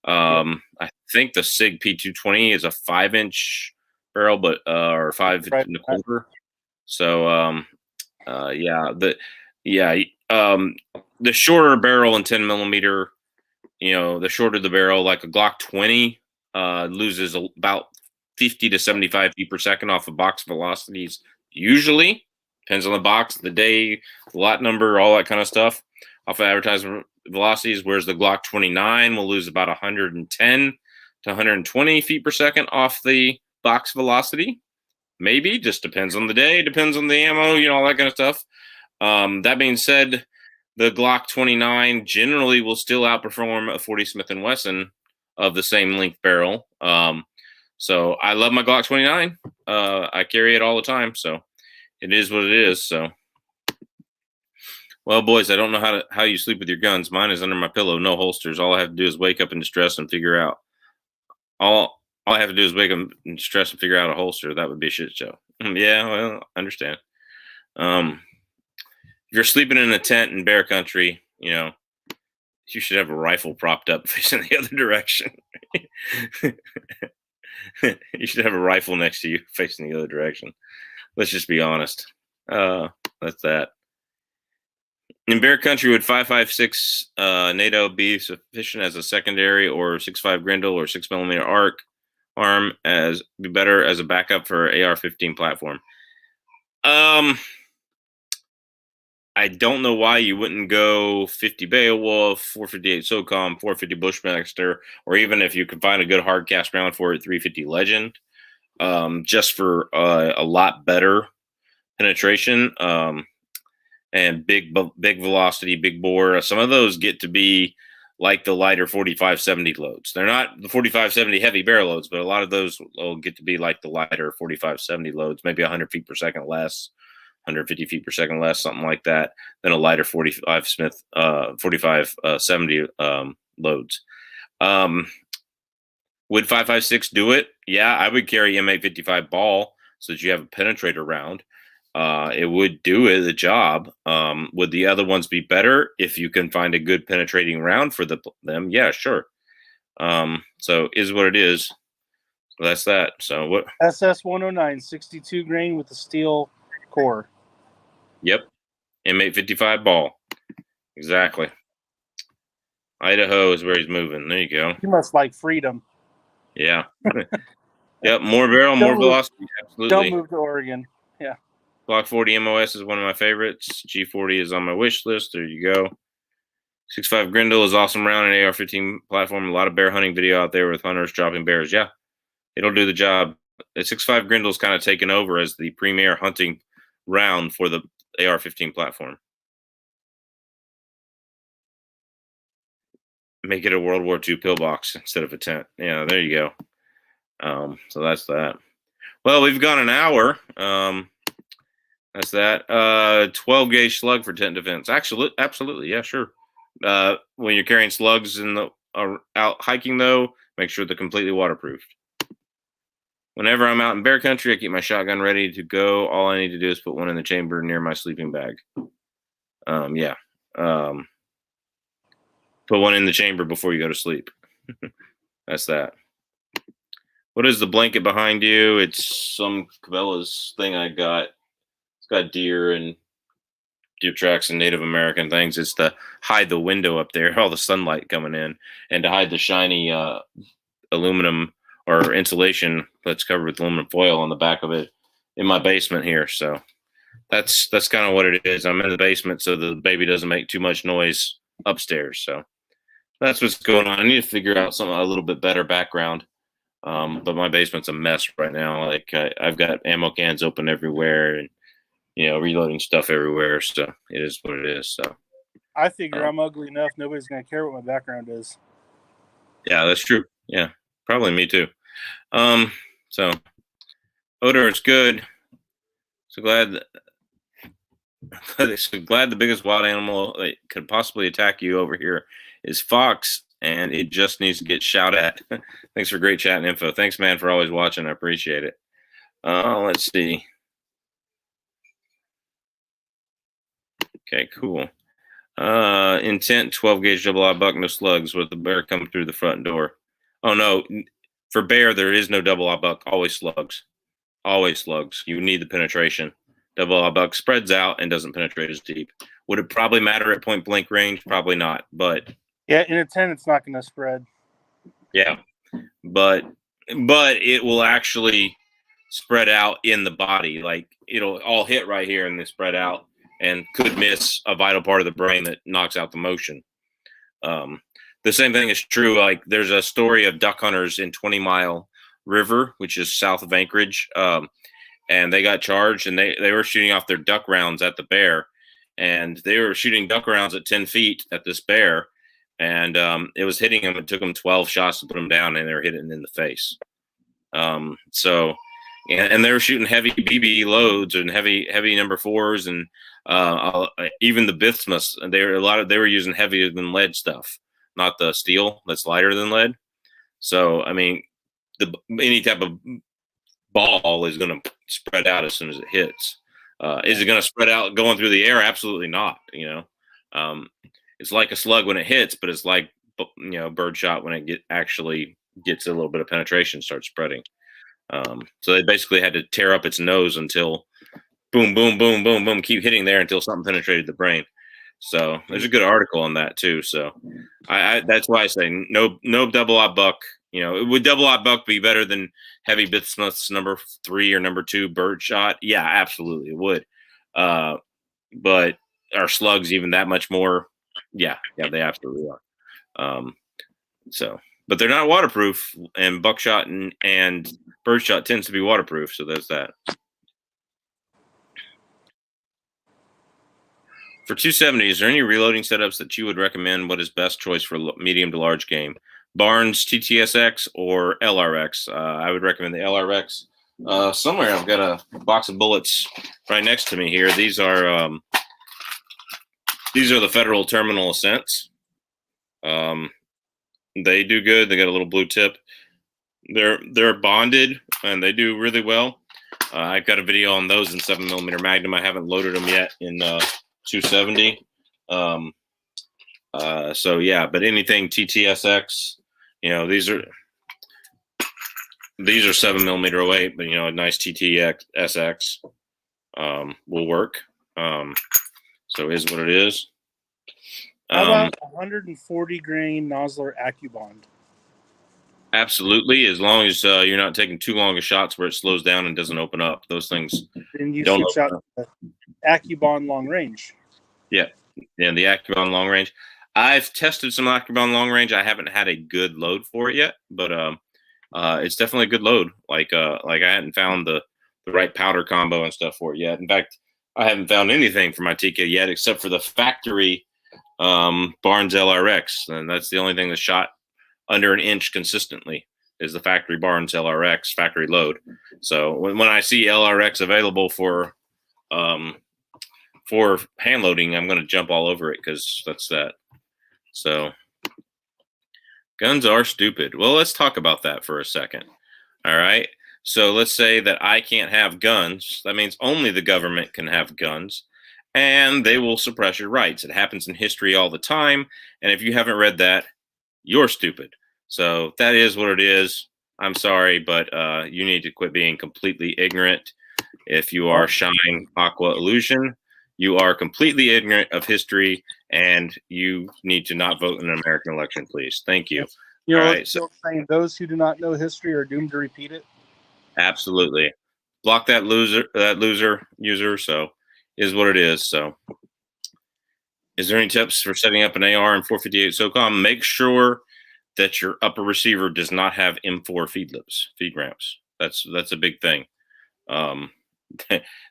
I think the Sig P220 is a 5-inch barrel, but or 5 and a quarter. So the shorter barrel in 10 millimeter, the shorter the barrel, like a Glock 20 loses about 50 to 75 feet per second off of box velocities. Usually, depends on the box, the day, the lot number, all that kind of stuff off of advertisement velocities, whereas the Glock 29 will lose about 110 to 120 feet per second off the box velocity. Maybe, just depends on the day, depends on the ammo, all that kind of stuff. That being said, the Glock 29 generally will still outperform a 40 Smith & Wesson of the same length barrel. So I love my Glock 29. I carry it all the time, so it is what it is. So, well, boys, I don't know how you sleep with your guns. Mine is under my pillow, no holsters. All I have to do is wake up in distress and figure out. All I have to do is wake up in distress and figure out a holster. That would be a shit show. Yeah, well, I understand. If you're sleeping in a tent in bear country, you should have a rifle propped up facing the other direction. You should have a rifle next to you facing the other direction. Let's just be honest. That's that. In bear country, would 5.56 NATO be sufficient as a secondary, or 6.5 Grendel or 6 millimeter arm be better as a backup for AR-15 platform? I don't know why you wouldn't go 50 Beowulf, 458 SOCOM, 450 Bushmaster, or even if you can find a good hard cast round for it, 350 Legend, just for a lot better penetration and big velocity, big bore. Some of those get to be like the lighter 4570 loads. They're not the 4570 heavy barrel loads, but a lot of those will get to be like the lighter 4570 loads, maybe 100 feet per second less. 150 feet per second less, something like that, than a lighter 45 Smith 4570 loads. Would 5.56 do it? Yeah, I would carry M855 ball so that you have a penetrator round. It would do the job. Would the other ones be better if you can find a good penetrating round for them? Yeah, sure. So is what it is. So that's that. So what? SS 109, 62 grain with a steel core. Yep. M855 ball. Exactly. Idaho is where he's moving. There you go. You must like freedom. Yeah. Yep, more barrel, more velocity. Absolutely. Don't move to Oregon. Yeah. Block 40 MOS is one of my favorites. G40 is on my wish list. There you go. 6.5 Grendel is awesome round and AR-15 platform. A lot of bear hunting video out there with hunters dropping bears. Yeah, it'll do the job. The 6.5 Grendel is kind of taken over as the premier hunting round for the AR-15 platform. Make it a World War II pillbox instead of a tent. Yeah, there you go. So that's that. Well, we've gone an hour. That's that. 12 gauge slug for tent defense. Actually, absolutely. Yeah, sure. When you're carrying slugs in the out hiking, though, make sure they're completely waterproofed. Whenever I'm out in bear country, I keep my shotgun ready to go. All I need to do is put one in the chamber near my sleeping bag. Yeah. Put one in the chamber before you go to sleep. That's that. What is the blanket behind you? It's some Cabela's thing I got. It's got deer and deer tracks and Native American things. It's to hide the window up there, all the sunlight coming in, and to hide the shiny aluminum or insulation that's covered with aluminum foil on the back of it in my basement here. So that's kind of what it is. I'm in the basement so the baby doesn't make too much noise upstairs. So that's what's going on. I need to figure out something a little bit better background. But my basement's a mess right now. Like I've got ammo cans open everywhere and, reloading stuff everywhere. So it is what it is. So I figure I'm ugly enough. Nobody's going to care what my background is. Yeah, that's true. Yeah, probably me too. So odor is good. So glad the biggest wild animal that could possibly attack you over here is fox, and it just needs to get shot at. Thanks for great chat and info. Thanks, man, for always watching. I appreciate it. Let's see. Okay, cool. Intent 12 gauge double eye buck, no slugs with the bear coming through the front door. Oh no, for bear there is no double eye buck. Always slugs. Always slugs. You need the penetration. Double eye buck spreads out and doesn't penetrate as deep. Would it probably matter at point blank range? Probably not. But yeah, in a 10, it's not going to spread. Yeah, but it will actually spread out in the body. Like it'll all hit right here and then spread out, and could miss a vital part of the brain that knocks out the motion. The same thing is true. Like there's a story of duck hunters in 20 Mile River, which is south of Anchorage. And they got charged, and they were shooting off their duck rounds at the bear, and they were shooting duck rounds at 10 feet at this bear, and it was hitting him. It took them 12 shots to put him down, and they were hitting in the face. And they were shooting heavy BB loads and heavy number 4s, and even the bismuths. And they were using heavier than lead stuff, not the steel that's lighter than lead. So I mean, any type of ball is going to spread out as soon as it hits. Is it going to spread out going through the air? Absolutely not. It's like a slug when it hits, but it's like birdshot when it actually gets a little bit of penetration, starts spreading. So they basically had to tear up its nose until boom, boom, boom, boom, boom, keep hitting there until something penetrated the brain. So there's a good article on that too. So that's why I say no double eye buck. Would double eye buck be better than heavy bismuth's number 3 or number 2 birdshot? Yeah, absolutely it would. But are slugs even that much more? Yeah, they absolutely are. But they're not waterproof, and buckshot and birdshot tends to be waterproof. So there's that. For 270, is there any reloading setups that you would recommend? What is best choice for medium to large game? Barnes TTSX or LRX? I would recommend the LRX. Somewhere I've got a box of bullets right next to me here. These are the Federal Terminal Ascents. They do good. They got a little blue tip. They're bonded and they do really well. I've got a video on those in 7mm Magnum. I haven't loaded them yet in 270. So yeah, but anything TTSX, these are 7mm 08, but a nice TTSX will work. So it is what it is. How about 140 grain Nosler AccuBond? Absolutely, as long as you're not taking too long of shots where it slows down and doesn't open up. Those things Then you don't should shot open up. the AccuBond long range. Yeah, yeah, the Acubon long range. I've tested some Acubon long range. I haven't had a good load for it yet, but it's definitely a good load. Like I hadn't found the right powder combo and stuff for it yet. In fact, I haven't found anything for my TK yet except for the factory Barnes LRX, and that's the only thing that shot under an inch consistently is the factory Barnes LRX factory load. So when I see LRX available um, for hand loading, I'm going to jump all over it because that's that. So guns are stupid. Well, let's talk about that for a second. All right. So let's say that I can't have guns. That means only the government can have guns, and they will suppress your rights. It happens in history all the time. And if you haven't read that, you're stupid. So that is what it is. I'm sorry, but you need to quit being completely ignorant. If you are Shine Aqua Illusion, you are completely ignorant of history, and you need to not vote in an American election, please. Thank you. You know, All it's right, so still saying those who do not know history are doomed to repeat it. absolutely block that loser user. So is what it is. So is there any tips for setting up an AR in 458 SOCOM? Make sure that your upper receiver does not have M4 feed ramps. That's a big thing. Um,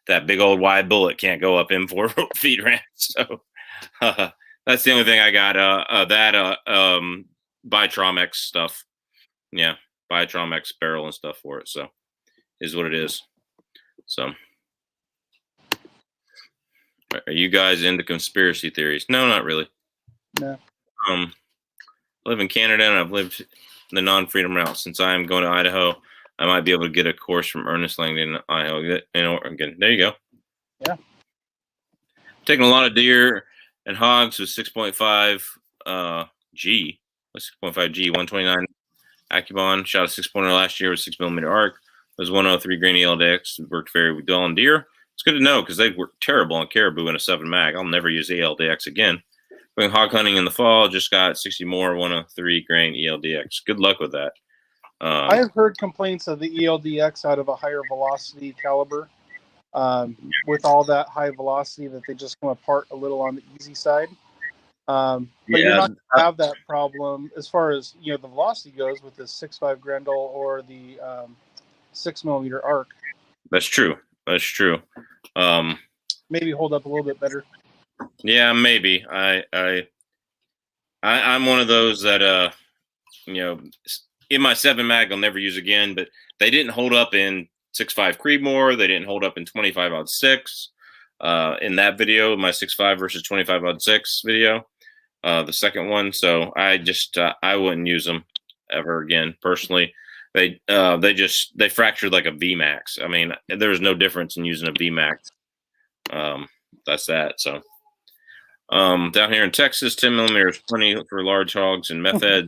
that big old wide bullet can't go up M4 feed ramps. So that's the only thing I got. Bitromex stuff. Yeah, Bitromex barrel and stuff for it. So is what it is. So are you guys into conspiracy theories? No, not really. No. I live in Canada and I've lived the non-freedom route since I am going to Idaho. I might be able to get a course from Ernest Langdon in Idaho. In Oregon. There you go. Yeah. Taking a lot of deer and hogs with 6.5 G. 6.5 G, 129 Acubon. Shot a 6.0 last year with 6mm arc. It was 103 grain ELDX. Worked very well on deer. It's good to know because they work terrible on caribou in a 7 mag. I'll never use ELDX again. Going hog hunting in the fall. Just got 60 more 103 grain ELDX. Good luck with that. I have heard complaints of the ELDX out of a higher velocity caliber. With all that high velocity, that they just come apart a little on the easy side. But you're not going to have that problem as far as the velocity goes with the 6.5 Grendel or the 6mm arc. That's true. That's true. Maybe hold up a little bit better. Yeah, maybe. I'm one of those that in my 7 mag I'll never use again, but they didn't hold up in 6.5 Creedmoor. They didn't hold up in 25-06. In that video, my 6.5 versus 25-06 video, the second one. So I just I wouldn't use them ever again personally. They fractured like a VMAX. I mean, there's no difference in using a VMAX. That's that. So down here in Texas, 10mm is plenty for large hogs and meth heads.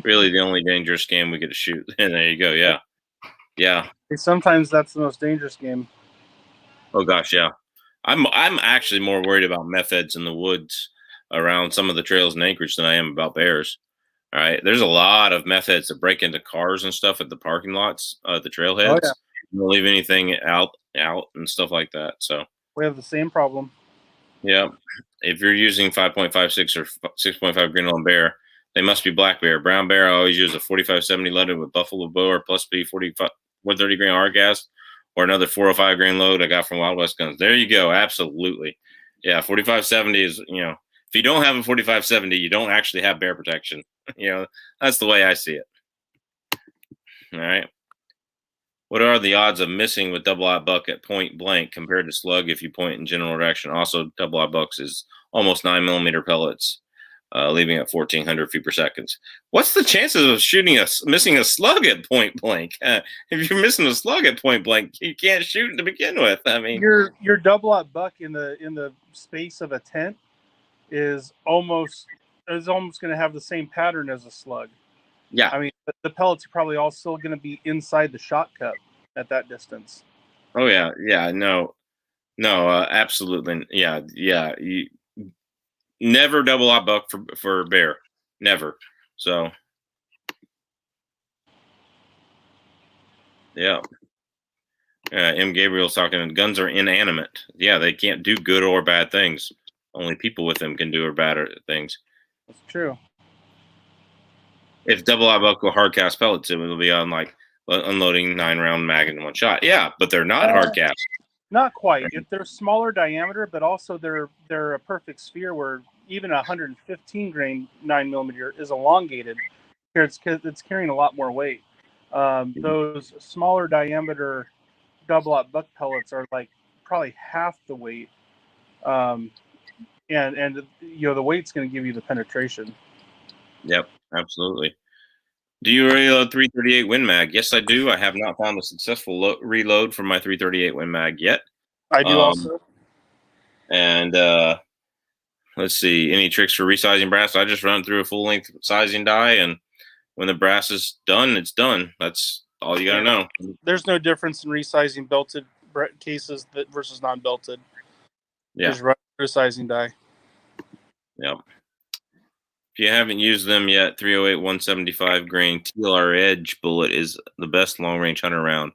Really, the only dangerous game we get to shoot. And there you go. Yeah, yeah. Sometimes that's the most dangerous game. Oh gosh, yeah. I'm actually more worried about meth heads in the woods around some of the trails in Anchorage than I am about bears. All right, there's a lot of meth heads that break into cars and stuff at the parking lots, the trailheads. Oh, yeah. Don't leave anything out and stuff like that. So we have the same problem. Yeah, if you're using 5.56 or 6.5 Greenland and Bear, they must be black bear. Brown bear, I always use a 4570 loaded with Buffalo Bow or plus B 130 grain R gas, or another 405 grain load I got from Wild West Guns. There you go. Absolutely. Yeah, 4570 is, if you don't have a 4570, you don't actually have bear protection. That's the way I see it. All right. What are the odds of missing with double-aught buck at point blank compared to slug if you point in general direction? Also, double-aught bucks is almost 9mm pellets, leaving at 1,400 feet per second. What's the chances of missing a slug at point blank? If you're missing a slug at point blank, you can't shoot to begin with. I mean, your double-aught buck in the space of a tent is almost going to have the same pattern as a slug. Yeah. I mean, the pellets are probably all still going to be inside the shot cup at that distance. Oh, yeah. Yeah. No, absolutely. Yeah. Yeah. You never double-aught buck for bear. Never. So Yeah. M. Gabriel's talking. Guns are inanimate. Yeah, they can't do good or bad things. Only people with them can do or bad things. That's true. If double buckle hard cast pellets, it will be on like unloading 9-round mag in one shot. Yeah, but they're not hard cast. Not quite. If they're smaller diameter, but also they're a perfect sphere where even a 115 grain 9mm is elongated. Here it's carrying a lot more weight. Those smaller diameter double-aught buck pellets are like probably half the weight, and the weight's going to give you the penetration. Yep, absolutely. Do you reload 338 Win Mag? Yes, I do. I have not found a successful reload for my 338 Win Mag yet. I do also. And let's see, any tricks for resizing brass? I just run through a full length sizing die, and when the brass is done, it's done. That's all you gotta know. There's no difference in resizing belted cases versus non-belted. Yeah, just run through a sizing die. Yep. If you haven't used them yet, 308 175 grain TLR Edge bullet is the best long range hunter round.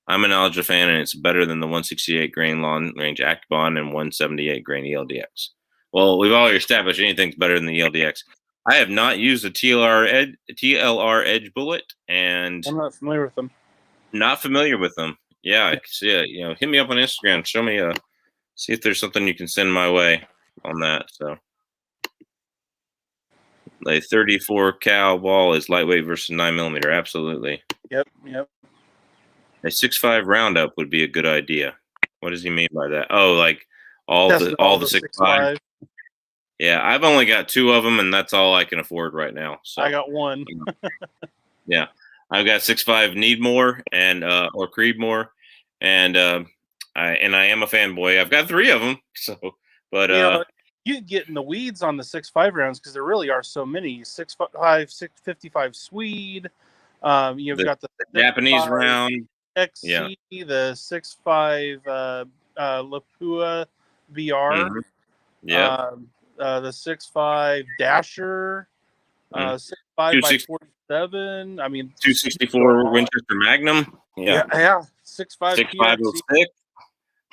I'm an Alja fan, and it's better than the 168 grain long range Akbon and 178 grain ELDX. Well, we've already established anything's better than the ELDX. I have not used a TLR Edge bullet, and I'm not familiar with them. Not familiar with them. Yeah, hit me up on Instagram. Show me see if there's something you can send my way on that. So, a 34 cal ball is lightweight versus 9mm. Absolutely. Yep. A 6.5 roundup would be a good idea. What does he mean by that? Oh, like all the 6.5. Yeah, I've only got 2 of them, and that's all I can afford right now. So I got 1. Yeah, I've got 6.5 Needmore and or Creedmoor, and I am a fanboy. I've got 3 of them. So, but you get in the weeds on the 6.5 rounds because there really are so many. 6.5, 655 Swede. You've got the Japanese round. XC, the 6.5 Lapua VR. Mm-hmm. Yeah. The 6.5 Dasher. 6.5 by 47. I mean, 264 Winchester Magnum. Yeah. 6.5 6.5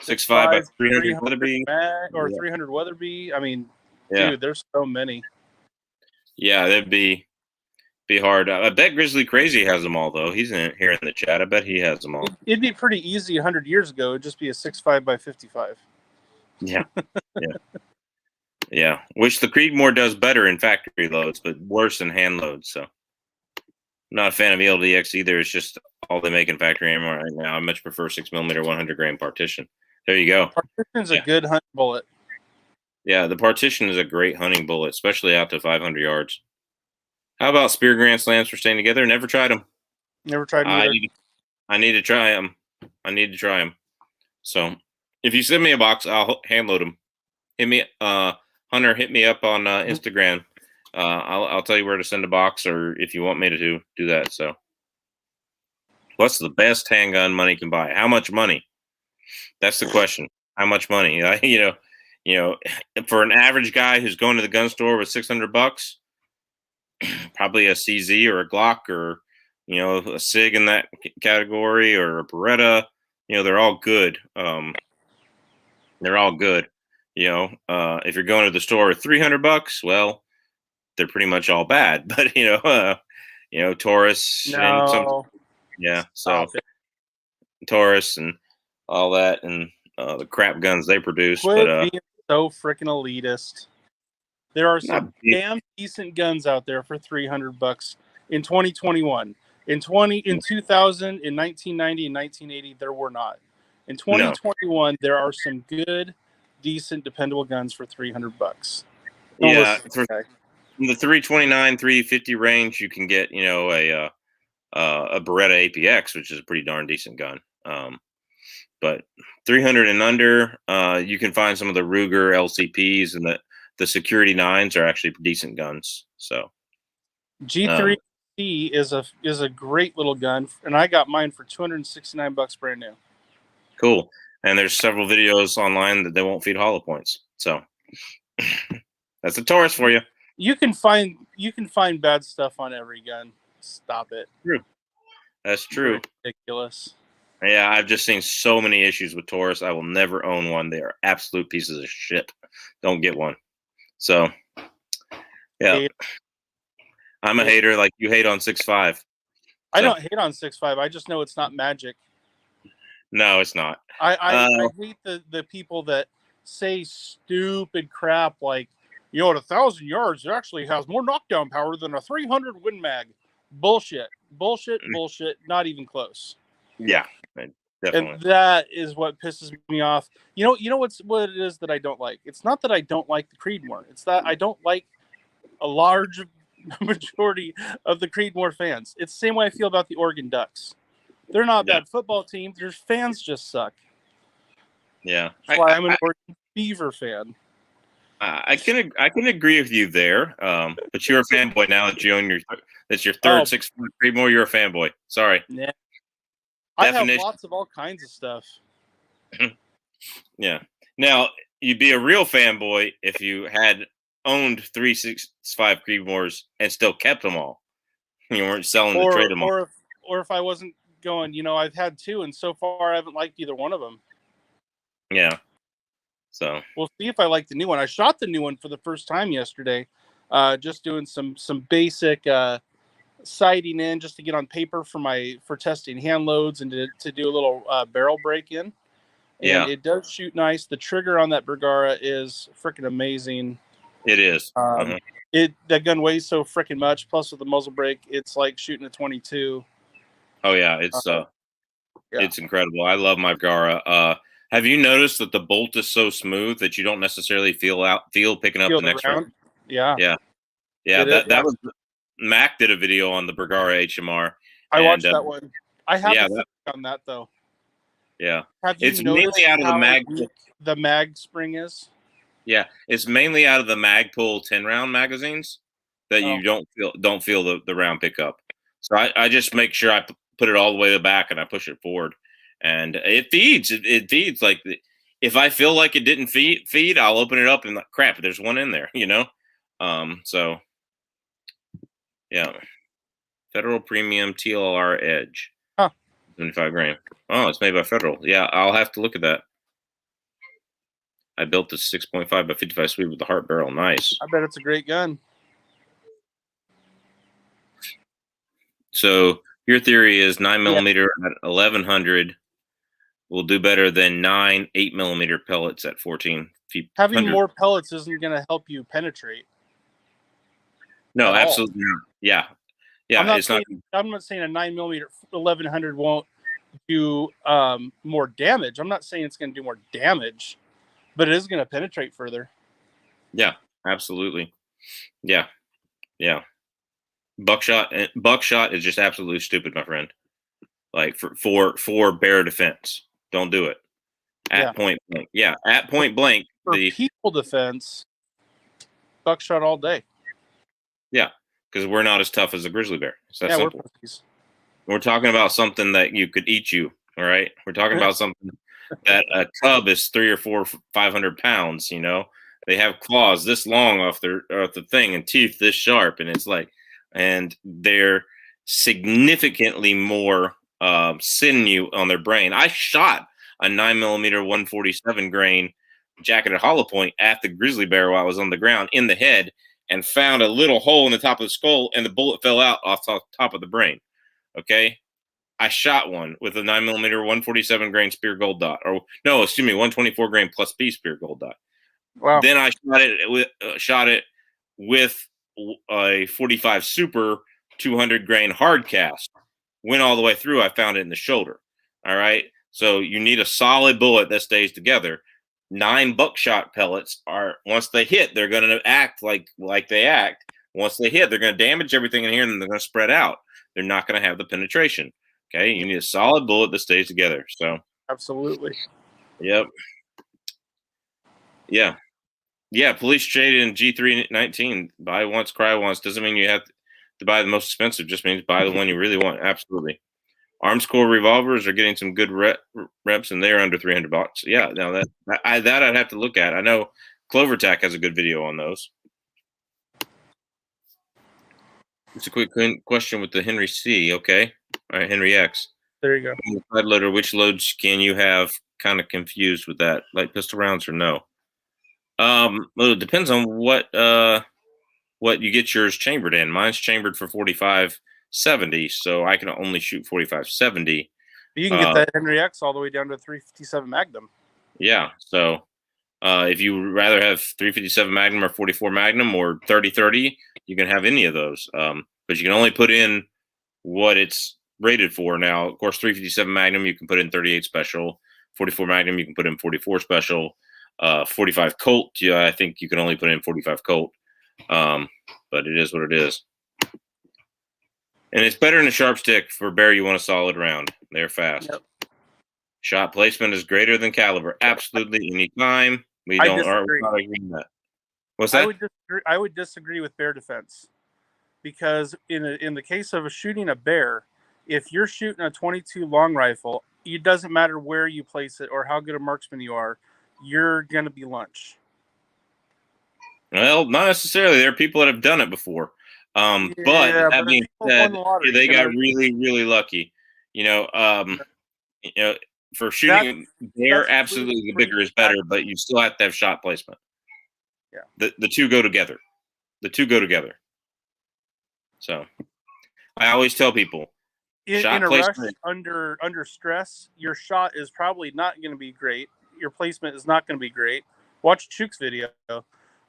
6.5 by 300 Weatherby. Or 300 Weatherby. I mean, yeah. Dude, there's so many. Yeah, that'd be hard. I bet Grizzly Crazy has them all, though. He's here in the chat. I bet he has them all. It'd be pretty easy 100 years ago. It'd just be a 6.5 by 55. Yeah. Yeah. Which the Creedmoor does better in factory loads, but worse in hand loads. So, I'm not a fan of ELDX either. It's just all they make in factory ammo right now. I much prefer 6mm 100 grain partition. There you go. Partition's a good hunting bullet. Yeah, the partition is a great hunting bullet, especially out to 500 yards. How about Spear Grand Slams for staying together? Never tried them. Never tried them either. I need to try them. So if you send me a box, I'll hand load them. Hit me, Hunter. Hit me up on Instagram. I'll tell you where to send a box, or if you want me to do that. So, what's the best handgun money can buy? How much money? That's the question. How much money? For an average guy who's going to the gun store with $600, probably a CZ or a Glock or a SIG in that category, or a Beretta. They're all good. They're all good. If you're going to the store with $300, well, they're pretty much all bad. But Taurus and Taurus and all that, and the crap guns they produce. Quit being so freaking elitist. There are some damn decent guns out there for $300 in 2021. In 2000, in 1990, and 1980, there were not. In 2021, there are some good, decent, dependable guns for $300. Yeah, from the 329, 350 range, you can get a Beretta APX, which is a pretty darn decent gun. But 300 and under, you can find some of the Ruger LCPs, and the Security 9s are actually decent guns. So G3 is a great little gun, and I got mine for $269 brand new. Cool. And there's several videos online that they won't feed hollow points. So that's a Taurus for you. You can find bad stuff on every gun. Stop it. True. That's true. Ridiculous. Yeah, I've just seen so many issues with Taurus. I will never own one. They are absolute pieces of shit. Don't get one. So, yeah, Hate- I'm a hater. Like you hate on 6.5. I don't hate on 6.5. I just know it's not magic. No, it's not. I hate the people that say stupid crap like, at 1,000 yards, it actually has more knockdown power than a 300 Win Mag. Bullshit. Bullshit. Not even close. Yeah, definitely. And that is what pisses me off. You know what it is that I don't like? It's not that I don't like the Creedmoor. It's that I don't like a large majority of the Creedmoor fans. It's the same way I feel about the Oregon Ducks. They're not a bad football team. Their fans just suck. Yeah, That's why I'm an Oregon Beaver fan. I can agree with you there. But you're a fanboy now that you own that's your third 6 Creedmoor. You're a fanboy. Sorry. Yeah. I have lots of all kinds of stuff. Yeah. Now you'd be a real fanboy if you had owned 365 Creedmoors and still kept them all. You weren't selling to trade them all. Or if I wasn't going, I've had 2, and so far I haven't liked either one of them. Yeah. So we'll see if I like the new one. I shot the new one for the first time yesterday, just doing some basic sighting in just to get on paper for testing hand loads and to do a little barrel break in. And it does shoot nice. The trigger on that Bergara is freaking amazing. It is. That gun weighs so freaking much. Plus with the muzzle brake, it's like shooting a 22. Oh yeah, it's incredible. I love my Bergara. Have you noticed that the bolt is so smooth that you don't necessarily feel picking up the next round? Yeah. That was Mac did a video on the Bergara HMR. I watched that one. I have on that though. Yeah. Have you noticed mainly out of the mag spring is? Yeah, it's mainly out of the Magpul 10-round magazines that you don't feel the round pickup. So I just make sure I put it all the way to the back and I push it forward, and it feeds. It feeds like if I feel like it didn't feed, I'll open it up and like, crap, there's one in there, So yeah, Federal Premium TLR Edge, 75 grain. Oh, it's made by Federal. Yeah, I'll have to look at that. I built this 6.5 by 55 Swede with the Hart barrel. Nice. I bet it's a great gun. So your theory is 9mm at 1100 will do better than 9 8mm pellets at 14 feet. Having more pellets isn't going to help you penetrate. No, absolutely not. Yeah. I'm not saying a 9mm 1100 won't do more damage. I'm not saying it's going to do more damage, but it is going to penetrate further. Yeah, absolutely. Yeah. Buckshot is just absolutely stupid, my friend. Like for bear defense, don't do it at point blank. Yeah, at point blank. For people defense, buckshot all day. Yeah, because we're not as tough as a grizzly bear. It's that simple. We're talking about something that you could eat you. All right, we're talking about something that a cub is 300 or 400, 500 pounds. They have claws this long off the thing and teeth this sharp, and it's like, and they're significantly more sinew on their brain. I shot a 9mm 147 grain jacketed hollow point at the grizzly bear while I was on the ground in the head, and found a little hole in the top of the skull, and the bullet fell out off top of the brain. Okay. I shot one with a 9mm 147 grain Speer Gold Dot, 124 grain plus B Speer Gold Dot. Wow. Then I shot it with a 45 Super 200 grain hard cast. Went all the way through. I found it in the shoulder. All right. So you need a solid bullet that stays together. 9 buckshot pellets are, once they hit, they're going to act like they act. Once they hit, they're going to damage everything in here, and then they're going to spread out. They're not going to have the penetration. Okay, you need a solid bullet that stays together. So absolutely. Yep. Yeah. Police trade in G319. Buy once, cry once. Doesn't mean you have to buy the most expensive. Just means buy the one you really want. Absolutely. Armscore revolvers are getting some good reps, and they're under $300. Yeah. Now that I'd have to look at. I know Clover Tack has a good video on those. It's a quick question with the Henry C. Okay. All right, Henry X. There you go. The side loader, which loads can you have? Kind of confused with that, like pistol rounds or no? Well, it depends on what you get yours chambered in. Mine's chambered for 45-70, so I can only shoot 45-70. You can get that Henry X all the way down to 357 Magnum. Yeah, so if you would rather have 357 Magnum or 44 Magnum or 30-30, you can have any of those. But you can only put in what it's rated for. Now, of course, 357 Magnum, you can put in 38 special. 44 Magnum, you can put in 44 special. 45 Colt, yeah, I think you can only put in 45 Colt. But it is what it is. And it's better than a sharp stick for bear you want a solid round. They're fast. Yep. Shot placement is greater than caliber. Absolutely, anytime. We're not agreeing that. What's that? I would disagree with bear defense, because in the case of shooting a bear, if you're shooting a 22 long rifle, it doesn't matter where you place it or how good a marksman you are, you're going to be lunch. Well, not necessarily. There are people that have done it before. But that being said, they got really, really lucky. For shooting bear, absolutely the bigger is better, but you still have to have shot placement. Yeah. The two go together. So I always tell people, in a rush under stress, your shot is probably not going to be great. Your placement is not going to be great. Watch Chuk's video.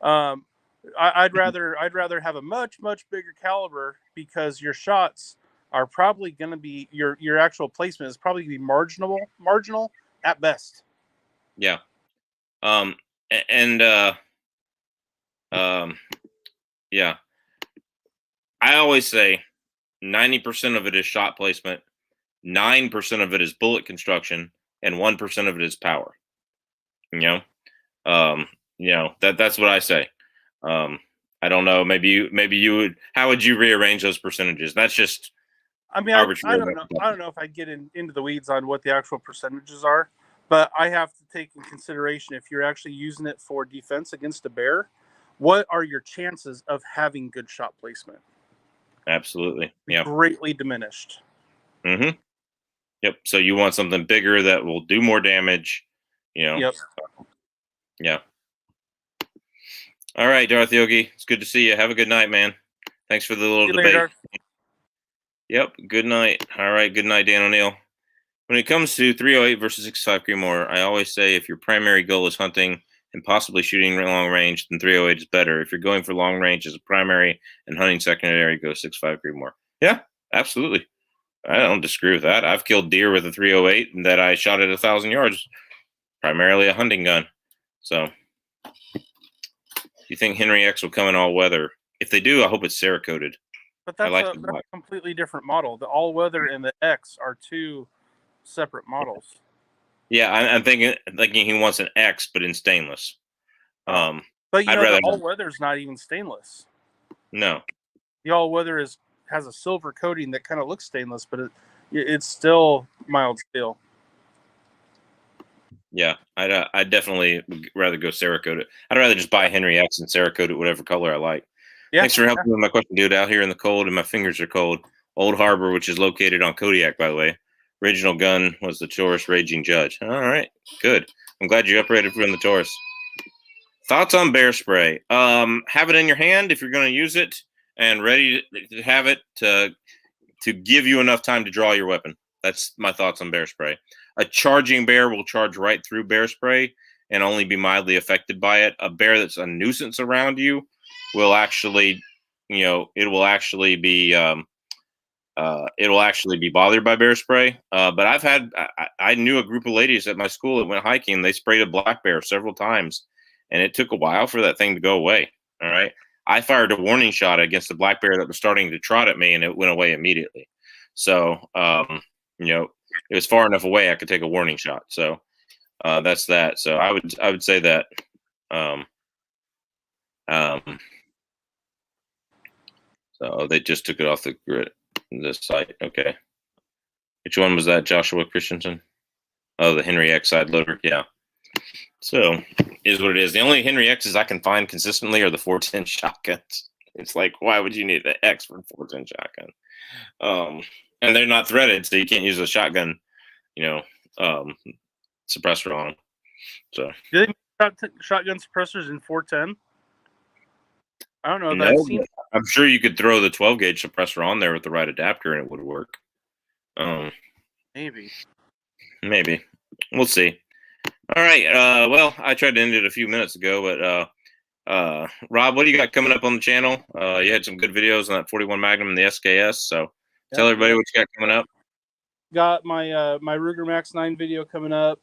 I'd rather have a much bigger caliber, because your shots are probably going to be your actual placement is probably going to be marginal at best. Yeah. Yeah. I always say 90% of it is shot placement, 9% of it is bullet construction, and 1% of it is power. That's what I say. I don't know. Maybe you would. How would you rearrange those percentages? That's just. I mean, I don't know. I don't know if I get into the weeds on what the actual percentages are, but I have to take in consideration, if you're actually using it for defense against a bear, what are your chances of having good shot placement? Absolutely. Yeah. Greatly diminished. Mm-hmm. Yep. So you want something bigger that will do more damage. Yep. Yeah. All right, Darth Yogi. It's good to see you. Have a good night, man. Thanks for the little debate. Later. Yep. Good night. All right. Good night, Dan O'Neill. When it comes to 308 versus 65 Creedmoor, I always say if your primary goal is hunting and possibly shooting long range, then 308 is better. If you're going for long range as a primary and hunting secondary, go 65 Creedmoor. Yeah, absolutely. I don't disagree with that. I've killed deer with a 308 and that I shot at 1,000 yards, primarily a hunting gun. So, you think Henry X will come in all weather? If they do, I hope it's Cerakoted. But that's a completely different model. The all weather and the X are two separate models. Yeah, I'm thinking he wants an X, but in stainless. But the all weather is not even stainless. No, the all weather has a silver coating that kind of looks stainless, but it's still mild steel. Yeah, I'd definitely rather go Cerakote it. I'd rather just buy Henry X and Cerakote it whatever color I like. Yeah, thanks for helping with my question, dude. Out here in the cold, and my fingers are cold. Old Harbor, which is located on Kodiak, by the way. Original gun was the Taurus Raging Judge. All right, good. I'm glad you upgraded from the Taurus. Thoughts on bear spray? Have it in your hand if you're going to use it, and ready to have it to give you enough time to draw your weapon. That's my thoughts on bear spray. A charging bear will charge right through bear spray and only be mildly affected by it. A bear that's a nuisance around you will actually, it will actually be bothered by bear spray. But I knew a group of ladies at my school that went hiking. They sprayed a black bear several times, and it took a while for that thing to go away. All right. I fired a warning shot against a black bear that was starting to trot at me, and it went away immediately. So, it was far enough away I could take a warning shot. So that's that. So I would say that. So they just took it off the grid, the site. Okay. Which one was that, Joshua Christensen? Oh, the Henry X side loader. Yeah. So is what it is. The only Henry X's I can find consistently are the 410 shotguns. It's like, why would you need the X for 410 shotgun? And they're not threaded, so you can't use a shotgun, you know, suppressor on them. So Do they make shotgun suppressors in 410? I don't know that I've no, seen. I'm sure you could throw the 12 gauge suppressor on there with the right adapter and it would work. Maybe. Maybe. We'll see. All right. Well, I tried to end it a few minutes ago, but Rob, what do you got coming up on the channel? You had some good videos on that 41 Magnum and the SKS. So tell everybody what you got coming up. Got my my Ruger Max 9 video coming up.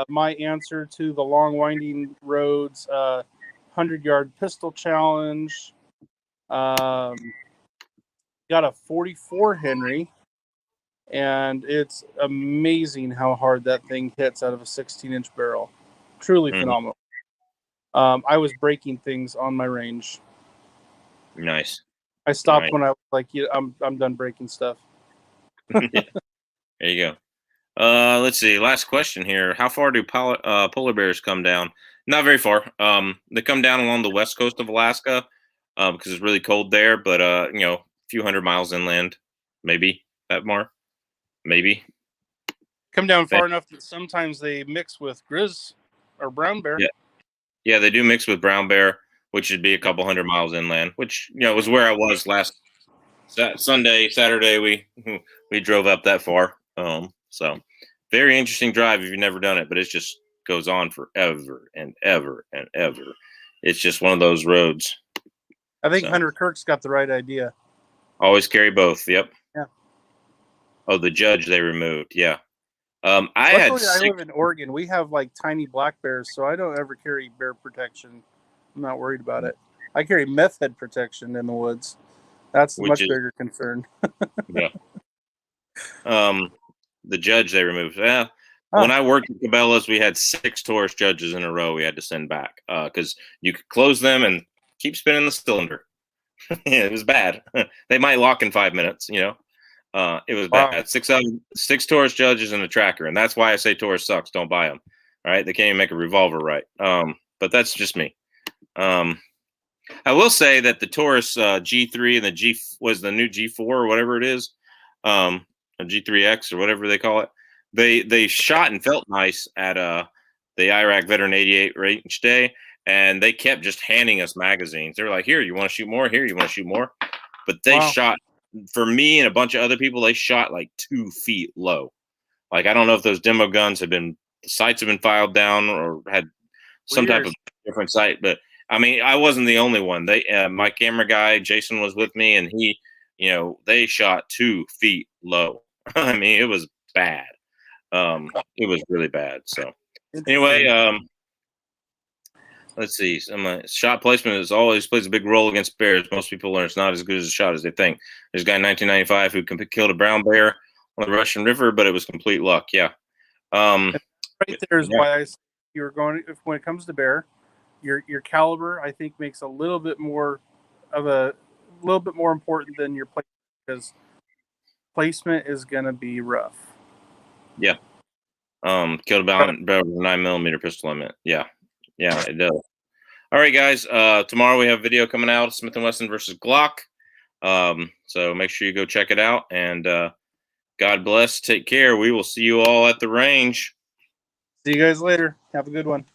My answer to the long winding roads 100-yard pistol challenge. Got a 44 Henry, and it's amazing how hard that thing hits out of a 16-inch barrel. Truly phenomenal. I was breaking things on my range. Nice. I stopped when I was like, yeah, I'm done breaking stuff. There you go. Let's see. Last question here. How far do polar bears come down? Not very far. They come down along the west coast of Alaska because it's really cold there. But you know, a few hundred miles inland, maybe that more, maybe. Come down far enough that sometimes they mix with grizz or brown bear. Yeah, they do mix with brown bear, which would be a couple hundred miles inland. Which, you know, was where I was last Saturday. We drove up that far. So very interesting drive if you've never done it, but it just goes on forever and ever and ever. It's just one of those roads. I think Hunter Kirk's got the right idea. Always carry both. Yep. Yeah. Oh, the judge they removed. Yeah. I live in Oregon. We have like tiny black bears, so I don't ever carry bear protection. I'm not worried about it. I carry meth head protection in the woods. That's the much bigger concern. Yeah. The judge they removed. Yeah. When I worked at Cabela's, we had 6 Taurus judges in a row we had to send back because you could close them and keep spinning the cylinder. Yeah, it was bad. They might lock in 5 minutes, you know. It was bad. 6 Taurus judges and a tracker, and that's why I say Taurus sucks. Don't buy them. All right, they can't even make a revolver right. But that's just me. I will say that the Taurus G3 and the G was the new G4 or whatever it is, a G3X or whatever they call it. They shot and felt nice at the Iraq Veteran 88 range day, and they kept just handing us magazines. They were like, "Here, you want to shoot more? Here, you want to shoot more?" But they shot. For me and a bunch of other people, they shot like 2 feet low. Like, I don't know if those demo guns the sights have been filed down or had some type of different sight. But I mean, I wasn't the only one. My camera guy, Jason, was with me, and he, you know, they shot 2 feet low. I mean, it was bad. It was really bad. So anyway, let's see. Shot placement always plays a big role against bears. Most people learn it's not as good as a shot as they think. There's a guy in 1995 who killed a brown bear on the Russian River, but it was complete luck. Yeah. Right there is why I say you're going. When it comes to bear, your caliber I think makes a little bit more important than your placement, because placement is going to be rough. Yeah. Killed a bear with a 9mm pistol. I meant. Yeah. Yeah, it does. All right, guys. Tomorrow we have a video coming out, Smith & Wesson versus Glock. So make sure you go check it out. And God bless. Take care. We will see you all at the range. See you guys later. Have a good one.